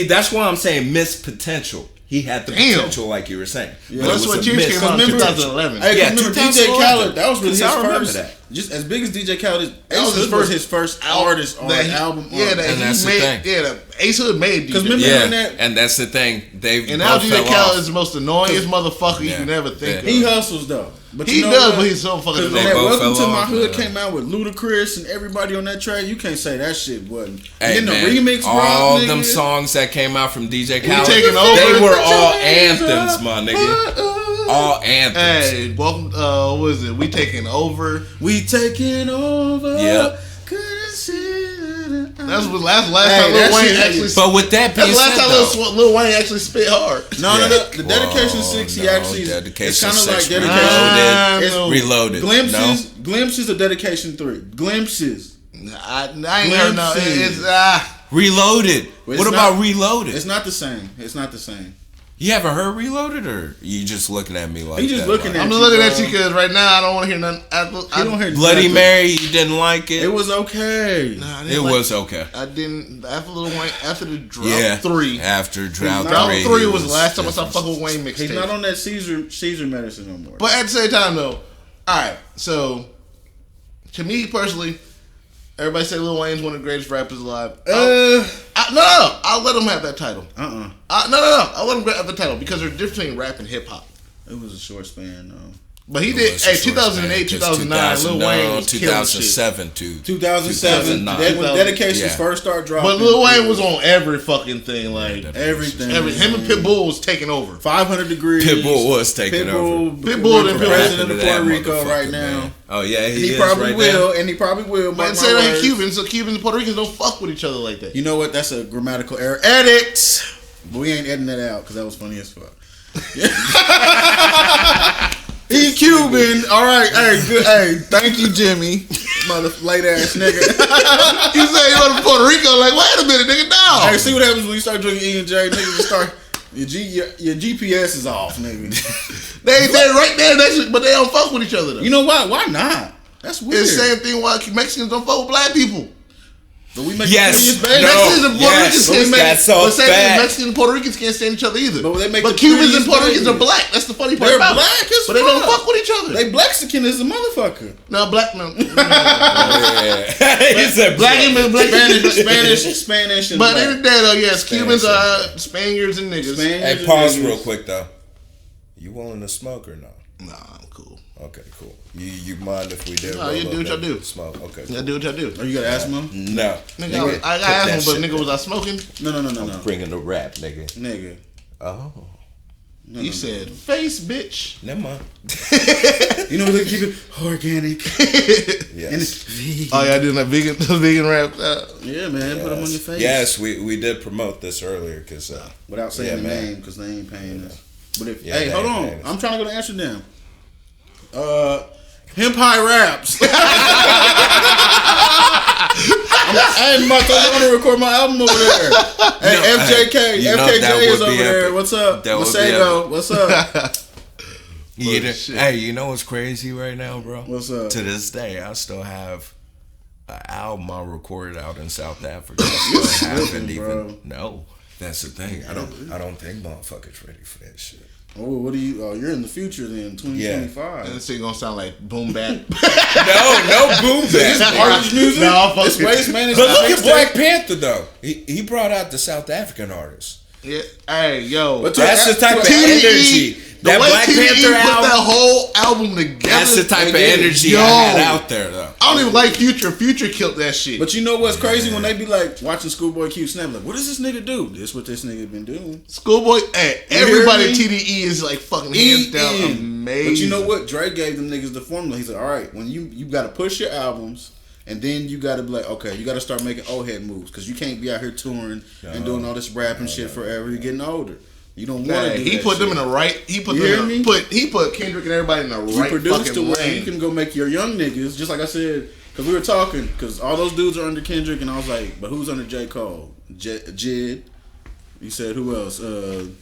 that's why I'm saying missed potential. He had the potential, like you were saying. Yeah. That's what Tears came out in 2011. Hey, remember DJ Khaled? That was really his first. Just as big as DJ Khaled is, Ace Hood was his first artist on the album. Yeah, that's the thing. Yeah, Ace Hood made DJ. And that's the thing. And now DJ Khaled is the most annoyingest motherfucker you can ever think of. He hustles though. But he does, but he's so fucking annoying. Welcome to My Hood came out with Ludacris and everybody on that track. You can't say that shit wasn't. And then the remix, all them songs that came out from DJ Khaled, they were all anthems, my nigga. All anthems. Hey, welcome. What is it? We taking over. We taking over. Yep. That's the last time Lil Wayne actually. But with that being said, last time Lil Wayne actually spit hard. No. The Dedication 6, he actually. It's kind of like Dedication. Reloaded. Glimpses of Dedication 3. Glimpses. I ain't heard no. It's Reloaded. What about Reloaded? It's not the same. It's not the same. You haven't heard Reloaded, or you just looking at me like he just that? Looking at I'm you, just looking at you because right now I don't want to hear nothing. I don't hear Bloody Mary. You didn't like it. It was okay. Nah, it was okay. I didn't. After Lil Wayne, after the Drought 3. After Drought 3 was the last time I saw fucking Wayne mixtape. He's not on that Caesar medicine no more. But at the same time though, alright, so to me personally, everybody say Lil Wayne's one of the greatest rappers alive. I'll let him have that title. I'll let him have the title because there's a difference between rap and hip hop. It was a short span though. But he did. Hey, 2008, 2009, Lil Wayne was killing shit. 2007 to 2007. That when Dedications first started dropping. But Lil Wayne was on every fucking thing, like everything. Him and Pitbull was taking over. 500 Degrees. Pitbull was taking over. Pitbull the president of Puerto Rico right now. Man. Oh yeah, he probably will, and he probably will. But say that Cubans, so Cubans and Puerto Ricans don't fuck with each other like that. You know what? That's a grammatical error. Edit. But we ain't editing that out because that was funny as fuck. He Cuban. All right. Hey, good. Hey, thank you, Jimmie. Mother late ass nigga. You say you go to Puerto Rico? Like, wait a minute, nigga. No. Hey, see what happens when you start drinking E&J? Niggas just start. Your GPS is off, nigga. they right there. But they don't fuck with each other though. You know why? Why not? That's weird. It's the same thing why Mexicans don't fuck with black people. But we make yes, Mexicans and Puerto Ricans can't that's so bad. Mexicans and Puerto Ricans can't stand each other either. But Cubans and Puerto Ricans are black. That's the funny part. They're about black as but they don't fuck with each other. They Blaxican is a motherfucker. No, black no. He said black and black Spanish. And but black. in the day though, yes, Cubans are Spaniards and niggas. Hey, pause real quick though. You willing to smoke or no? Nah, I'm cool. Okay, cool. You mind if we did? No, you do what y'all do. Smoke. Okay. Cool. I do what y'all do. Oh, you got asthma? No. Nigga, I got asthma, but nigga, was I smoking? No. Bringing the rap, nigga. Nigga. Oh. You said face, bitch. Never mind. You know they keep it organic. Yes. And it's vegan. Oh yeah, doing that vegan rap. Yeah, man. Put them on your face. Yes, we did promote this earlier because without saying the name because they ain't paying us. But if Yeah, hey, hold on, man. I'm trying to go to Amsterdam. Hemp High Raps. I'm about to record my album over there. Hey, FKJ is over there. What's up? Masego, what's up? Hey, you know what's crazy right now, bro? What's up? To this day, I still have an album I recorded out in South Africa. I still haven't even. No, that's the thing. I don't think motherfuckers ready for that shit. Oh, what do you? Oh, you're in the future then, 2025. And this shit gonna sound like boom bap. No boom bap. Artist music. No, it's waste management. But look at Black Panther though. He brought out the South African artists. Yeah. Hey, yo. That's the type of TDE, energy. That Black TDE Panther put album. that whole album together. That's the type of energy Yo. I had out there though. I don't even like Future. Future killed that shit. But you know what's crazy when they be like watching Schoolboy Q Snap, like, what does this nigga do? This what this nigga been doing. Schoolboy, hey, everybody hear at me? TDE is like fucking hands down amazing. But you know what? Dre gave them niggas the formula. He said, all right, when you got to push your albums, and then you got to be like, okay, you got to start making old head moves because you can't be out here touring and doing all this rapping shit forever. You're getting older. You don't want to do he that put them shit. in the right. He put You them hear in me? he put Kendrick and everybody in the You right produce fucking to where lane. you can go make your young niggas, just like I said, because we were talking, because all those dudes are under Kendrick, and I was like, but who's under J. Cole? Jid. You said who else?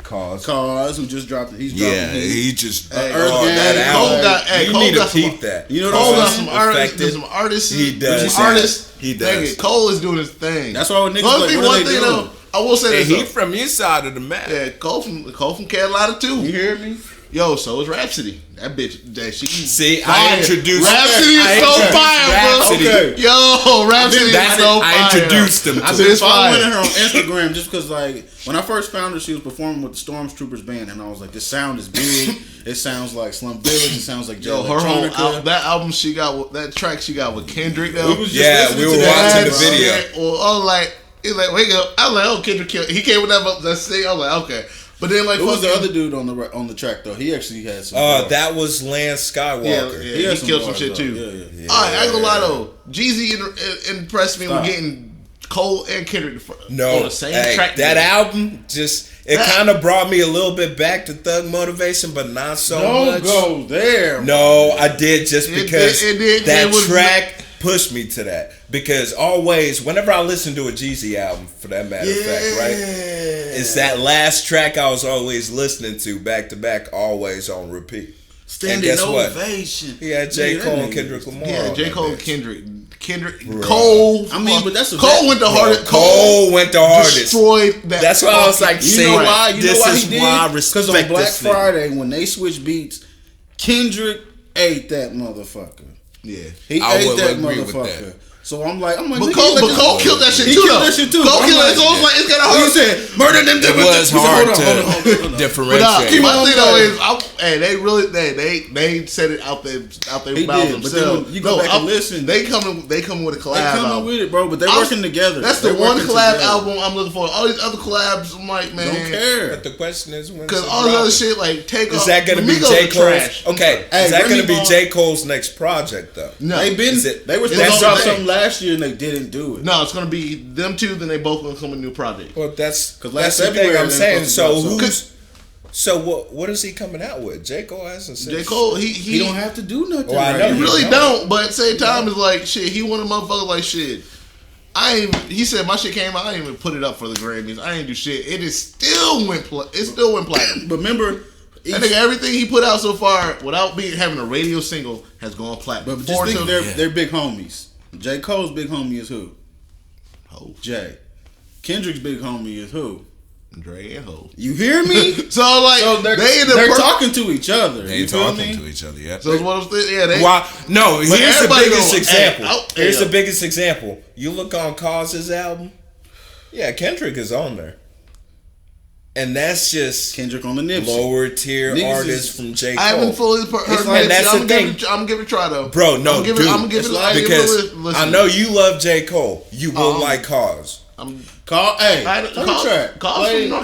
Cause, who just dropped it. He's dropping. Yeah, he just Earth oh, Gang. that Cole album. got- hey, you Cole need got to some- peep that. You know Cole what got I'm some saying? artists. There's some artists. He does. Some artists. He does. Nigga, Cole is doing his thing. That's why niggas One like, thing, what are one they thing doing? though, I will say And this. he though. from your side of the map. Yeah, Cole from Carolina too. You hear me? Yo, so is Rhapsody. That bitch, that she. See, fire. I introduced Rhapsody is I so introduced fire, bro. Rhapsody. Okay. Yo, Rhapsody is That's so it. fire. I introduced him to I've it. been It's fire. following her on Instagram just because, like, when I first found her, she was performing with the Stormtroopers band, and I was like, this sound is big. It sounds like Slum Village. It sounds like Yo, Jay her whole Electronica. that album she got with that track she got with Kendrick though. We was just Yeah, listening we to were that. watching the video. Well, I was like, he's like, wake up. I was like, oh, Kendrick killed. He came with that thing. I was like, okay. But then like, Who was the fucking- other dude on the track though? He actually had some. That was Lance Yeah, Skywalker. yeah, He had he some killed some bars, shit though. too. Yeah. All right, I ain't gonna lie though. Jeezy impressed me Stop. with getting Cole and Kendrick on No, the same hey, track. that album just kind of brought me a little bit back to Thug Motivation, but not so Don't much. go there. No, I did just It because did- it that was- track pushed me to that. Because always, whenever I listen to a Jeezy album, for that matter of fact, right, it's that last track I was always listening to back to back, always on repeat. Standing guess what? ovation. He had J. Nigga, Cole that and nigga- Kendrick Lamar. Yeah, on J. that Cole, bitch. Kendrick, Cole. I mean, but that's a Cole went the hardest. Cole went the hardest. Destroyed that. That's why I was like, You see, know why? You this know why is he did? why I Because respect on Black this nigga. Friday, when they switched beats, Kendrick ate that motherfucker. Yeah. He I ate will that agree with motherfucker. that. So I'm like, But Cole killed that shit too. Killed that shit too. Cole killed that. So I was like, it's kind of hard. You said murder them. It was hard to differentiate. My thing though is, they really they said it out their mouth themselves. You go back and listen. They coming with a collab. They coming with it, bro. But they're working together. That's the one collab album I'm looking for. All these other collabs, I'm like, man, don't care. But the question is, when because all this other shit like take off. Is that going to be J. Cole's? Okay, is that going to be J. Cole's next project though? No, they were supposed to drop something last year and they didn't do it. No, it's gonna be them two. Then they both gonna come with a new project. Well, that's because last February I'm saying. So what is he coming out with? J. Cole hasn't said. J. Cole he don't have to do nothing. Well, I know he really don't. But at the same time, it's like shit. He want a motherfucker like shit. He said my shit came out. I didn't even put it up for the Grammys. I didn't do shit. It still went platinum. But remember. I think everything he put out so far, without having a radio single, has gone platinum. But just think they're big homies. J. Cole's big homie is who? Ho. Jay. Kendrick's big homie is who? Dre and Ho. You hear me? So they're talking to each other. They ain't talking to each other yet. So what I'm saying, here's the biggest example. Here's the biggest example. You look on Cause's album. Yeah, Kendrick is on there. And that's just Kendrick on the Nipsey. Lower tier artists from J. Cole. I haven't fully heard Nipsey. And that's the thing. I'm giving it a try though. Bro, no, dude. I'm giving it because I know you love J. Cole. You will like Cause. Cause from North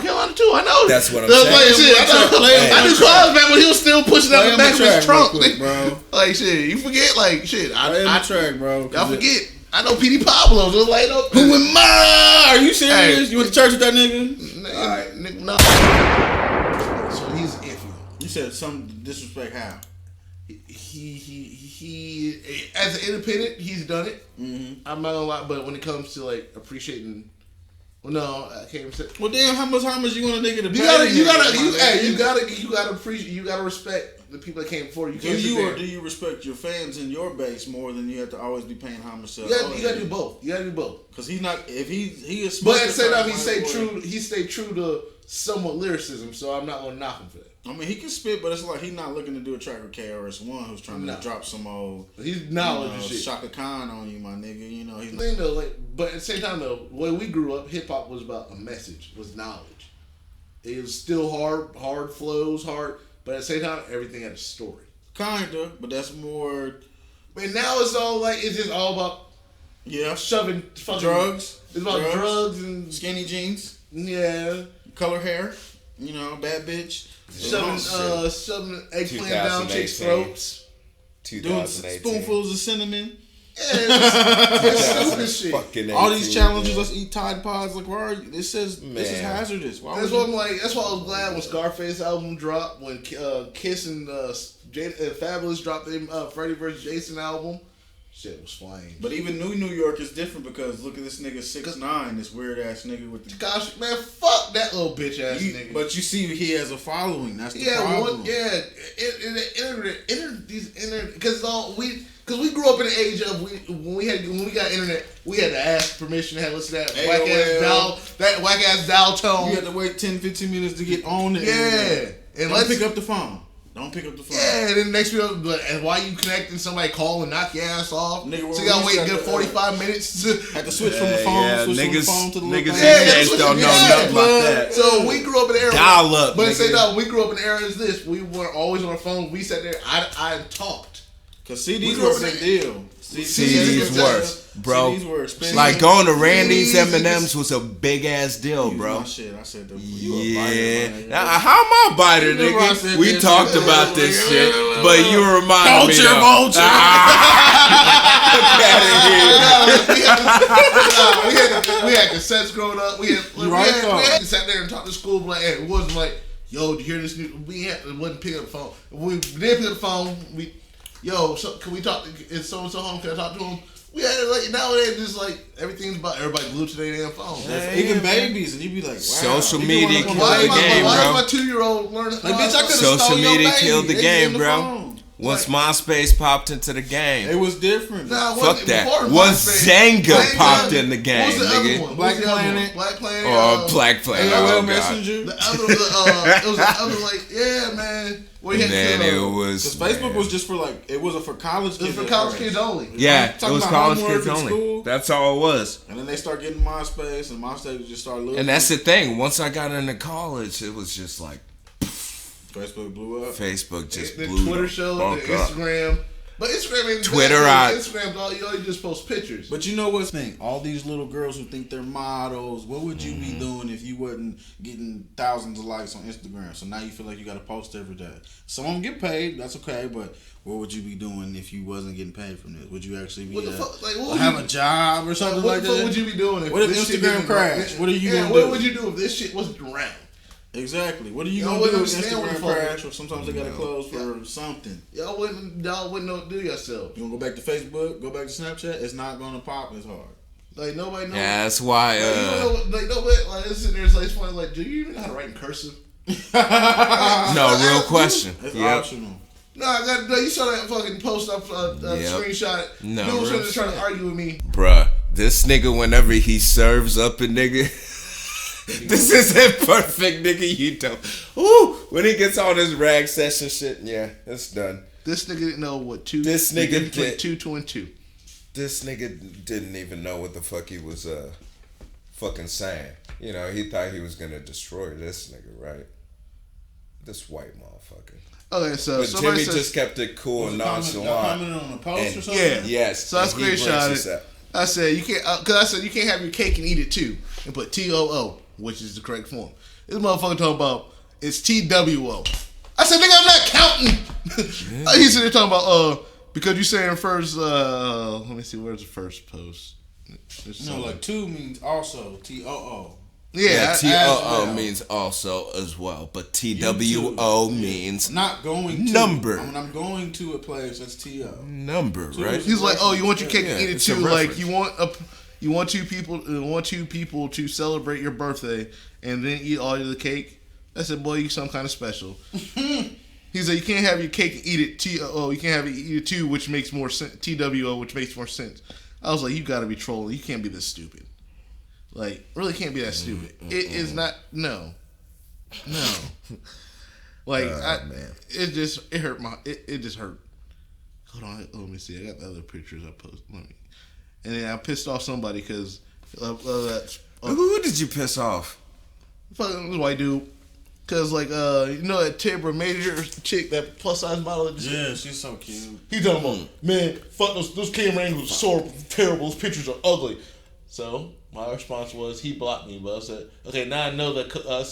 Carolina too. I know. That's what I'm saying. I knew Cause back when he was still pushing out the back of his trunk, bro. Like shit, you forget, like shit. I track, bro. I forget. I know P.D. Pablo. It was like, who am I? Are you serious? You went to church with that nigga? Alright, nigga, no. So he's iffy. You said some disrespect. How? He as an independent, he's done it. Mm-hmm. I'm not gonna lie, but when it comes to like appreciating, well, no, I can't even say. Well, damn, how much you want a nigga to pay? You gotta appreciate, you gotta respect the people that came before you. Do you respect your fans and your base more than you have to always be paying homage to? You gotta do both. You gotta do both. Because he's not. If he is. But at the same time, he stayed true to somewhat lyricism. So I'm not gonna knock him for that. I mean, he can spit, but it's like he's not looking to do a track with KRS-One, who's trying to drop some old. He's knowledge shit. Shaka Khan on you, my nigga. You know, he's. Thing though, like, but at the same time though, when we grew up, hip hop was about a message, was knowledge. It was still hard flows, hard, but at the same time, everything had a story. Kinda, but that's more. But now it's all like it's just all about shoving fucking drugs. It's about drugs and skinny jeans. Yeah, color hair. You know, bad bitch. Shoving eggplant down chicks' throats. Doing spoonfuls of cinnamon. Yeah, it's shit. All these challenges, let's eat Tide Pods. Like, where are you? This says this is hazardous. That's why I was glad when Scarface album dropped, when Kiss and Fabulous dropped their Freddie vs. Jason album. Shit was flying. But even New York is different because look at this nigga 6ix9ine, this weird ass nigga with the. Gosh, man, fuck that little bitch ass nigga. But you see, he has a following. That's the problem. Because we grew up in the age of when we got internet, we had to ask permission, had to listen to that whack ass dial tone. You had to wait 10-15 minutes to get on the internet. And don't pick up the phone. Don't pick up the phone. Yeah, and then next minute, and why you connecting? Somebody call and knock your ass off. Nigga, so you gotta wait a good 45 minutes to have to switch from the phone. Switch from the phone to the niggas don't know nothing about that. So we grew up in the era. Dial up. But say no, we grew up in the era is this. We were always on our phone. We sat there. I talked. Cause CDs were a big deal. CDs were, bro. CDs were expensive. Like going to Randy's M&M's was a big ass deal, bro. I said that. How am I a biter, nigga? We talked about this shit, but you reminded me. Vulture. We had cassettes growing up. We had to sat there and talk to school. Like, it wasn't like, yo, do you hear this new? It wasn't picking up the phone. We did pick up the phone. Can we talk? Is so and so home? Can I talk to him? We had it like nowadays. Just like everything's about everybody glued to their damn phone. Even babies, and you be like, wow. Social media killed the game, bro. Why is my 2-year-old learning? Like, bitch, I could have Social media killed the game, bro. Once MySpace popped into the game, it was different. Nah, fuck that. Once Zanga popped in the game, what was the nigga. Other one? Black Planet. Black Planet. Or Black Planet. AOL Messenger. The other, it was the other, like, yeah, man. And then it was. Because Facebook was just for like, it wasn't for college kids. It was for college kids only. Yeah, it was college kids only. School. That's all it was. And then they start getting MySpace, and MySpace just started losing. And that's the thing. Once I got into college, it was just like. Facebook blew up. Facebook just the blew Twitter the show, fuck the Instagram. up. But Instagram ain't Twitter, Instagram, all you just post pictures. But you know what's the thing? All these little girls who think they're models, what would you be doing if you wasn't getting thousands of likes on Instagram? So now you feel like you got to post every day. Some of them get paid, that's okay, but what would you be doing if you wasn't getting paid from this? Would you actually be have a job or something like that? What would you be doing if what if this Instagram crashed? What are you gonna do? What would you do if this shit wasn't around? Exactly. What are you gonna do if Instagram crash or sometimes they gotta close for something? Y'all wouldn't know do yourself. You wanna go back to Facebook, go back to Snapchat? It's not gonna pop as hard. Like nobody knows. Yeah, that's why. Like nobody like it's sitting there. It's funny. Like, do you even know how to write in cursive? No, real question. It's optional. No, I got. No, you saw that fucking post up, screenshot. No, dude was just trying to argue with me, bruh. This nigga, whenever he serves up a nigga. This isn't perfect, nigga. You don't. Ooh, when he gets all this rag session shit, yeah, it's done. This nigga didn't know what two. This nigga did 2 and 2. This nigga didn't even know what the fuck he was fucking saying. You know, he thought he was gonna destroy this nigga, right? This white motherfucker. Okay, so but Jimmie just kept it cool and nonchalant. Commented on a post or something. Yeah, yes. So I screenshot it. I said you can't, cause I said you can't have your cake and eat it too, and put TOO. Which is the correct form. This motherfucker talking about it's TWO. I said, nigga, I'm not counting. He's sitting there talking about because you saying first. Let me see, where's the first post? No, like two means also TOO. Yeah, TOO means also as well, but TWO means not going to number. When I'm going to a place, that's TO number, right? He's like, oh, you want your cake and eat it too? Like you want two people to celebrate your birthday and then eat all of the cake. I said, boy, you some kind of special. He's like, you can't have your cake and eat it TOO. You can't have it eat it too, which makes more sense. TWO, which makes more sense. I was like, you got to be trolling. You can't be this stupid. Like, really can't be that stupid. It is not. No. Like, man. It hurt my. It just hurt. Hold on, let me see. I got the other pictures I posted. And then I pissed off somebody because who did you piss off? Fucking white dude. Cause like you know that Tibra Major chick, that plus size model. Yeah, she's so cute. He talking about, man, fuck those camera angles are so terrible. Those pictures are ugly. So my response was he blocked me, but I said, okay, now I know that. I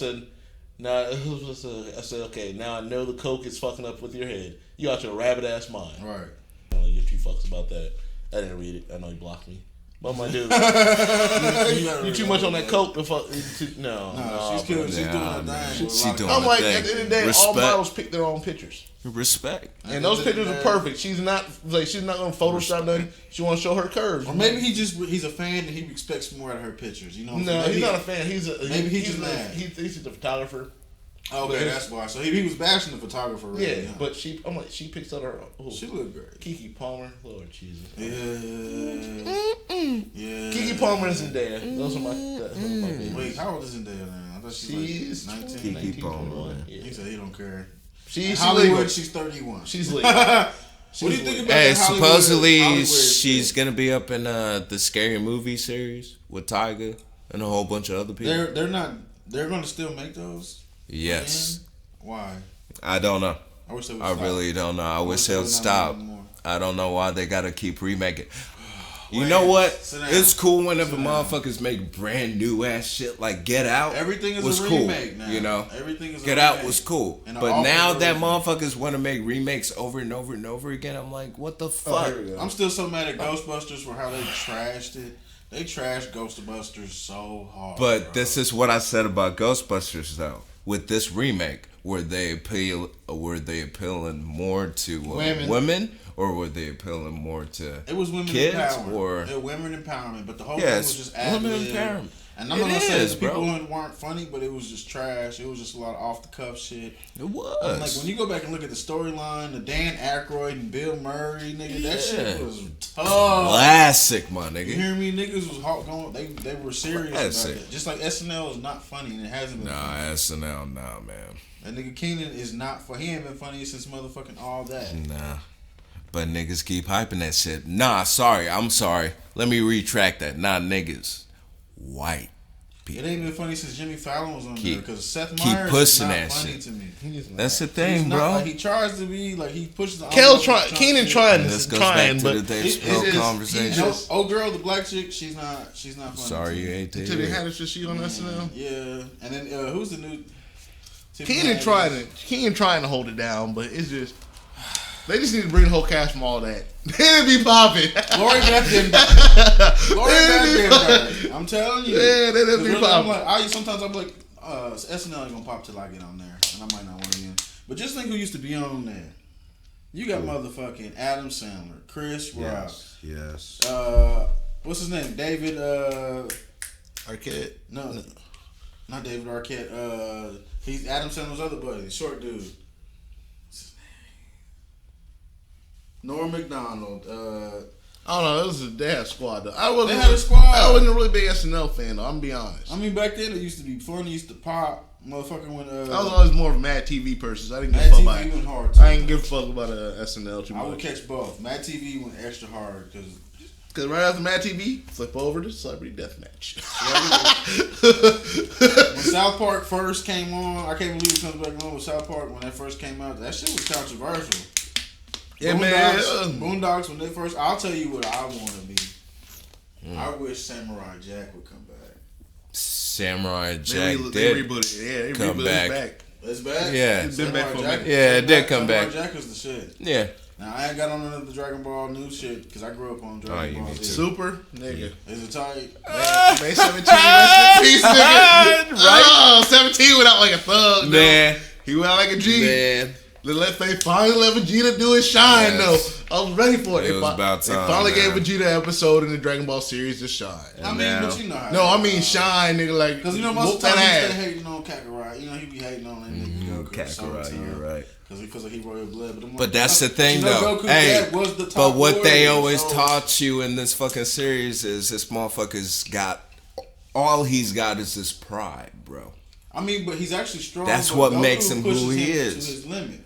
said, okay, now I know the coke is fucking up with your head. You out your rabbit ass mind. Right. I don't give 2 fucks about that. I didn't read it. I know he blocked me. But my dude, you too much on that coke to fuck. No, she's cute. She's doing her thing. She's doing I'm her like, thing. at the end of the day, all models pick their own pictures. Respect. And those pictures are perfect. She's not gonna Photoshop nothing. She want to show her curves. Or maybe he's a fan and he expects more out of her pictures. You know? No, he's not a fan. He's just mad. He's a photographer. Okay, that's why. So he was bashing the photographer. Really, yeah, huh? But she picks out her. She looked great. Kiki Palmer, Lord Jesus. Yeah. Kiki Palmer and Zendaya. Those are my favorites. Wait, how old is Zendaya now? I thought she's like 19. Kiki 19, Palmer. 21. Yeah. He said he don't care. She's Hollywood. legal. She's 31. She's legal. What do you think about Hey, that supposedly she's gonna be up in the Scary Movie series with Tyga and a whole bunch of other people. They're not. They're gonna still make those. Yes. Again? Why? I don't know. I wish they would I really don't know. I wish they would stop. I don't know why they gotta keep remaking. You know what? It's cool whenever motherfuckers make brand new ass shit like Get Out. Everything is was a cool, remake now. You know, everything is Get Out was cool, but awful now that version. motherfuckers want to make remakes over and over and over again, I'm like, what the fuck? I'm still so mad at Ghostbusters for how they trashed it. They trashed Ghostbusters so hard. But this is what I said about Ghostbusters though. With this remake, were they appealing more to women, or were they appealing more to It was women kids empowerment. or It was women empowerment, but the whole yes, thing was just women ad-lib. empowerment. And I'm not gonna It say is, the people bro. weren't funny, but it was just trash. It was just a lot of off the cuff shit. It was And like when you go back and look at the storyline, the Dan Aykroyd and Bill Murray, nigga, that shit was tough. classic, my You nigga. hear me? Niggas was hot going. They were serious Classic. about it. Just like SNL is not funny and it hasn't been. Nah, Funny. SNL, nah, man, That nigga Keenan is not for. He ain't been funny since motherfucking all that. nah. But niggas keep hyping that shit. Nah, sorry, I'm sorry. Let me retract that. Not niggas, white It people. ain't been funny since Jimmy Fallon was on there Keep- because Seth keep Meyers is pushing not that funny shit. to me. That's the He's thing, not, bro. like, he tries to be like he pushes the. Keenan trying This to goes trying, back to but the Dave it- Chappelle it's- conversation. he's Oh girl, the black chick, she's not funny. Sorry, to you me. ain't there. Tiffany Haddish, is she on SNL? Yeah, and then who's the new? Keenan trying to hold it down, but it's just they just need to bring the whole cast from all that. Then it'd be popping. Lori Beth didn't. I'm telling you. Yeah, that'd be Really, I'm popping. like, sometimes I'm like, SNL ain't gonna pop till I get on there, and I might not want to be in. But just think who used to be on there. You got motherfucking Adam Sandler, Chris Rock. Yes. What's his name? David. Arquette. No, not David Arquette. He's Adam Sandler's other buddy, short dude. What's his name? Norm Macdonald. I don't know. It was a damn squad though. They had a squad. I wasn't a really big SNL fan though. I'm gonna be honest. I mean, back then it used to be funny. It used to pop. Motherfucker when I was always more of a Mad TV person. So I didn't give a Mad fuck TV about. went hard too. I didn't give a fuck about SNL too I would much. catch both. Mad TV went extra hard because Because right after Mad TV, flip over to Celebrity Deathmatch. when South Park first came on, I can't believe it comes back on with South Park when that first came out. That shit was controversial. Yeah, man. Boondocks when they first. I'll tell you what I want to be. I wish Samurai Jack would come back. Samurai Jack They did rebooted it. Yeah, they come rebooted back. it back. It's back. Yeah. It's been back for a Samurai minute. Jack- Yeah, it did come Samurai back. Jack is the shit. Yeah. Now I ain't got on none of the Dragon Ball new shit because I grew up on Dragon you Ball me Z. too. Super, nigga. Is it tight? May 17, rest in peace, nigga. Right? Oh, 17 went out like a thug, Man. He went out like a G. Man. Let they finally let Vegeta do his shine, Yes. though. I was ready for it. It was about They time, finally man. gave Vegeta an episode in the Dragon Ball series to shine. I mean, now- but you know how. No, I mean shine, nigga. Like, Because you know most of whoop the time that he ass. stay hating on Kakarot. You know he be hating on that nigga Goku. Kakarot, you're right. Because he royal blood. But, I'm like, But that's the thing, you know, though. Goku's Hey, dad was the top but what they warrior, always so- taught you in this fucking series is this motherfucker's got all he's got is his pride, bro. I mean, but he's actually strong. That's but what Goku makes him who pushes he him is. To his limit.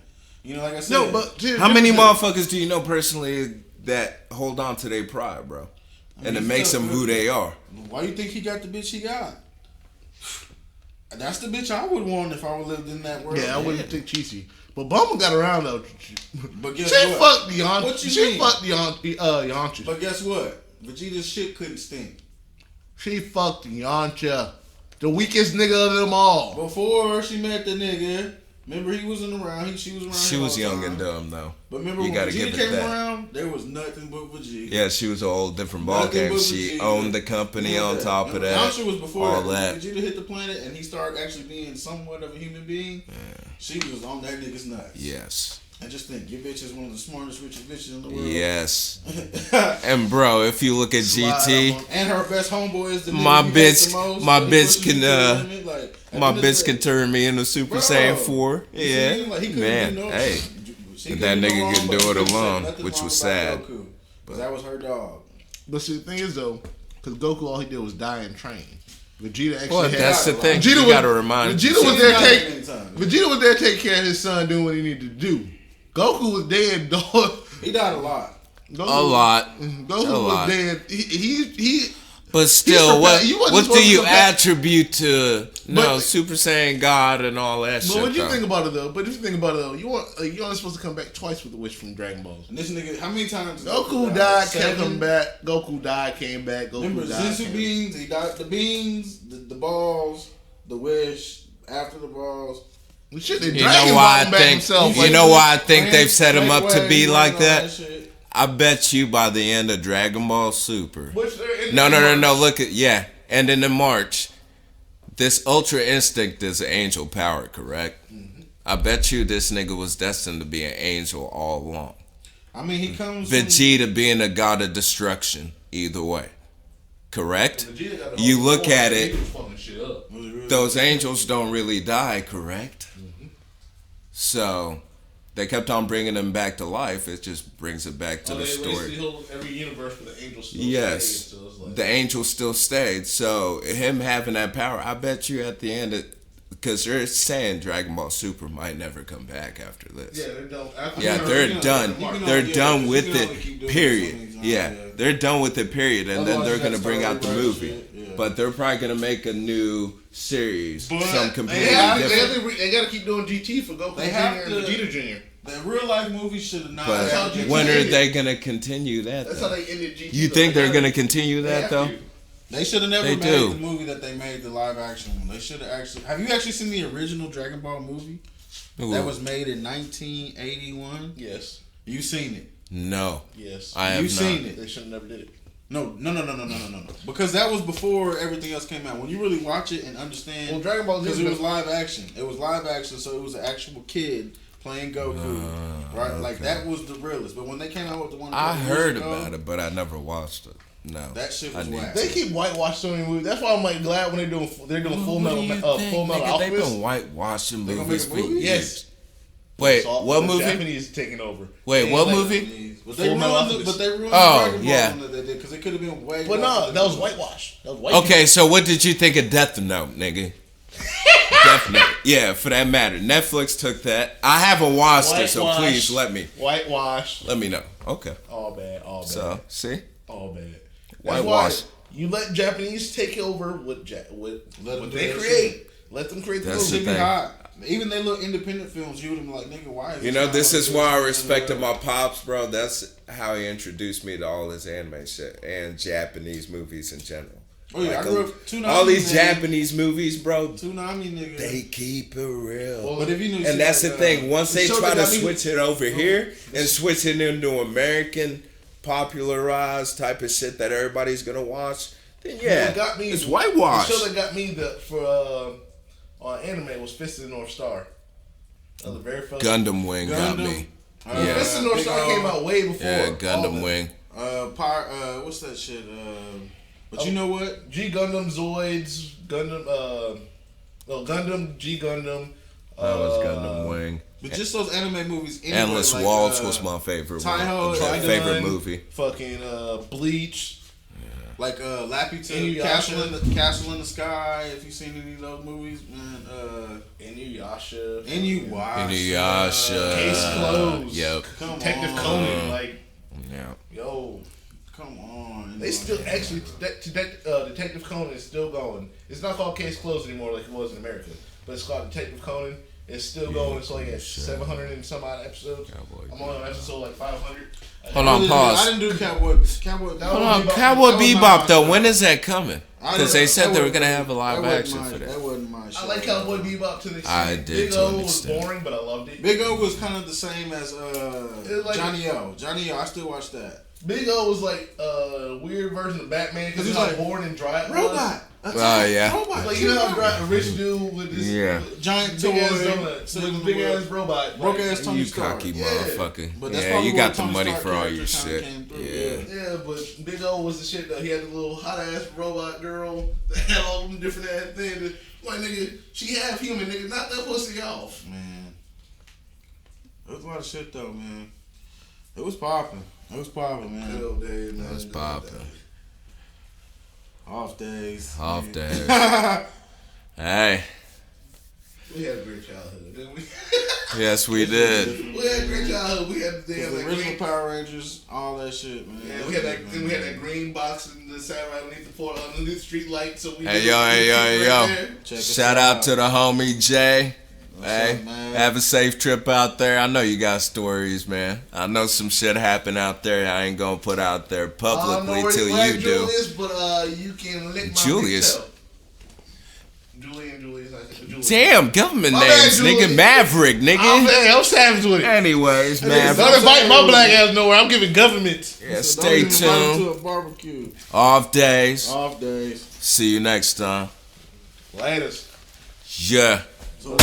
You know, like I said. No, but How many motherfuckers do you know personally that hold on to their pride, bro? And it mean, makes them who they are. Why you think he got the bitch he got? That's the bitch I would want if I would lived in that world. Yeah, I wouldn't think cheesy. But Bulma got around though. But guess She what? fucked Yamcha. What you She mean? fucked Yamcha. But guess what? Vegeta's shit couldn't stink. She fucked Yamcha. The weakest nigga of them all. Before she met the nigga, remember he wasn't around. She was around. She him was all the young time. and dumb, though. But remember You when gotta Vegeta give it came that. around, there was nothing but Vegeta. Yeah, she was a whole different ball Nothing game. but She Vegeta. owned the company You know on that. top of that. Yamcha was before all that. that. Vegeta hit the planet and he started actually being somewhat of a human being. She was on that nigga's nuts. Yes. And just think, your bitch is one of the smartest, richest bitches in the world. Yes. And bro, if you look at GT, And her best homeboy is the nigga My he bitch- hates the most, my but he bitch pushes can, you to the limit, like, at my the end of bitch the can day- turn me into Super Bro, Saiyan 4. you see, Yeah. like, he couldn't Man, do no- hey. she That couldn't nigga wrong, can but do he it couldn't say alone, nothing which wrong was about sad. Goku, 'cause that was her dog. But see, the thing is though, because Goku all he did was die and train. Vegeta actually Well, had. that's the thing. Vegeta You was- gotta remind Vegeta yourself. was there He to died take. many times. Vegeta was there to take care of his son, doing what he needed to do. Goku was dead, dog. He died a lot. Goku, A lot. Goku A was lot. dead. He But still, what you wasn't what supposed do to you come back. attribute to But- Super Saiyan God and all that But shit? what you though? think about it though? But if you think about it though, you're only supposed to come back twice with the wish from Dragon Balls. And this nigga, how many times? did Goku died, kept 7? him back. Goku died, came back. Goku Remember died. Zensu came beans? He died. The beans, the balls, the wish. After the balls, Well, shit, they You Dragon know why I Ball back think? himself. You like- know why I think they've set him up to be Wayne, like all that? shit. I bet you by the end of Dragon Ball Super. Which they're in No. the- Look at and then in March, this Ultra Instinct is an angel power, correct? I bet you this nigga was destined to be an angel all along. I mean, he comes. Vegeta being a god of destruction. Either way, correct? Vegeta got the You whole look form, at he it. was fucking shit up. Those angels don't really die, correct? So they kept on bringing them back to life. It just brings it back to the story. Every universe with the angels still Yes, stayed, so it's like, the angel still stayed. So him having that power, I bet you at the end, because they're saying Dragon Ball Super might never come back after this. yeah, they're done. Yeah, they're done. They're done with it. Period. Yeah, they're done with it. Period. And then they're gonna bring out the movie. But they're probably gonna make a new series, some completely different. They gotta keep doing GT for Goku They have Jr. to- and Vegeta Jr. The real life movie should have not. But how GT when are ended. they gonna continue that? That's though? how they ended GT. You think they're gonna continue that though? They should have never They made do. the movie that they made, the live action one. They should have actually. Have you actually seen the original Dragon Ball movie that was made in 1981? Yes. You seen it? No, Yes. I have You not. seen it? They should have never did it. No. Because that was before everything else came out. When you really watch it and understand, Well, Dragon Ball Z because it was was- live action. It was live action, so it was an actual kid playing Goku, right? Like okay. that was the realest. But when they came out with the one, a I couple years heard ago, about it, but I never watched it. No, That shit I was need whack. to. They keep whitewashing so many movies. That's why I'm like glad when they're doing Full What do Metal you think, Full Metal nigga? They've Alchemist. been whitewashing They gonna movies make for a movie? years. Yes. Wait, So what the movie? Japanese taking over. Wait, And what like- movie? But they Full Metal ruined Alchemist. the Dragon Oh, Ball yeah. one that they did because it could have been way. But better. no, that was whitewash. That was white. Okay, so what did you think of Death Note, nigga? Death Note. Yeah, for that matter. Netflix took that. I haven't watched it, so Whitewash. please let Whitewash. me know. Okay. All bad. All bad. So, see? all bad. Whitewash. That's why you let Japanese take over with Let them what do they that create. Let them create the That's movie. the Should be thing. hot. Even they little independent films, you would be like, nigga, why is You this know, not this what is it why I is? respected my pops, bro. That's how he introduced me to all his anime shit and Japanese movies in general. Oh yeah, I grew up Toonami, all these nigga. Japanese movies, bro. Toonami nigga. They keep it real. But if you knew, And that's the thing. Once they show try that to got me- switch it over here and switch it into American popularized type of shit that everybody's gonna watch, then yeah, What got me, it's whitewash. The show that got me on anime was Fist of the North Star. That was the very first. Gundam Wing got me. Yeah. Fist of the North Star came out way before. Yeah, all Gundam that. Wing. what's that shit? But you know what? G Gundam, Zoids, Gundam, Gundam, G Gundam. That was Gundam Wing. But just those anime movies. Anyway, Endless like, Waltz was my favorite Taiho, one. Trigun, Favorite movie. Fucking Bleach. like Lappy to Inuyasha. Castle in the Sky. If you've seen any of those movies, man. Inuyasha. Inuyasha. Case Closed. Yep. Come Detective on. Conan. Like, Yeah. yo. Come on. They still actually Detective Conan is still going. It's not called Case Closed anymore like it was in America, but it's called Detective Conan. It's still going. It's like at 700 and some odd episodes. Cowboy I'm on episode like 500. Hold on, pause. I didn't do Cowboy. Hold on, Cowboy Bebop though. When is that coming? Because they said they were gonna have a live action for That that. wasn't my shit. I like Cowboy Bebop to the extent. I did Big to O an was extent. boring, but I loved it. Big O was kind of the same as was like- Johnny O. Johnny O. I still watch that. Big O was like a weird version of Batman because He's he's like, like boring and dry. Robot. Oh, yeah. Robot. Like you know how dry, a rich dude with this Yeah. giant toy, big ass donut, so with big the ass robot, broke like, ass Tony You Stark. cocky Yeah. motherfucker. But that's Yeah, probably you where got the Tony money Stark for all your character kinda shit. came through, Yeah. Yeah, but Big O was the shit though. He had the little hot ass robot girl that had all them different ass things. Like nigga, she half human, nigga. Knock that pussy off. Man, it was a lot of shit though, man. It was popping. It was popping, man. Good old days, man. That's popping. Off days. Off days. Hey. We had a great childhood, didn't we? Yes, we did. We had a great childhood. We had the damn The like, original green. Power Rangers, all that shit, man. Yeah, we had that. Then we had that green box in the side right underneath the port, underneath the street light. So we. Hey, yo, hey, yo, hey, yo. Check us Shout out to the homie Jay. Hey, up, man? have a safe trip out there. I know you got stories, man. I know some shit happened out there I ain't gonna put out there publicly till you do. Julius, but you can lick my Julius? big toe. Julius, I think Julius. Damn, government My bad, names, Julius. nigga. Maverick, nigga. I'm savage with it. Anyways, Don't Maverick. invite my black ass nowhere. I'm giving government. Yeah, Don't stay even invite him tuned. to a barbecue. Off days. Off days. See you next time. Laters. Yeah. So,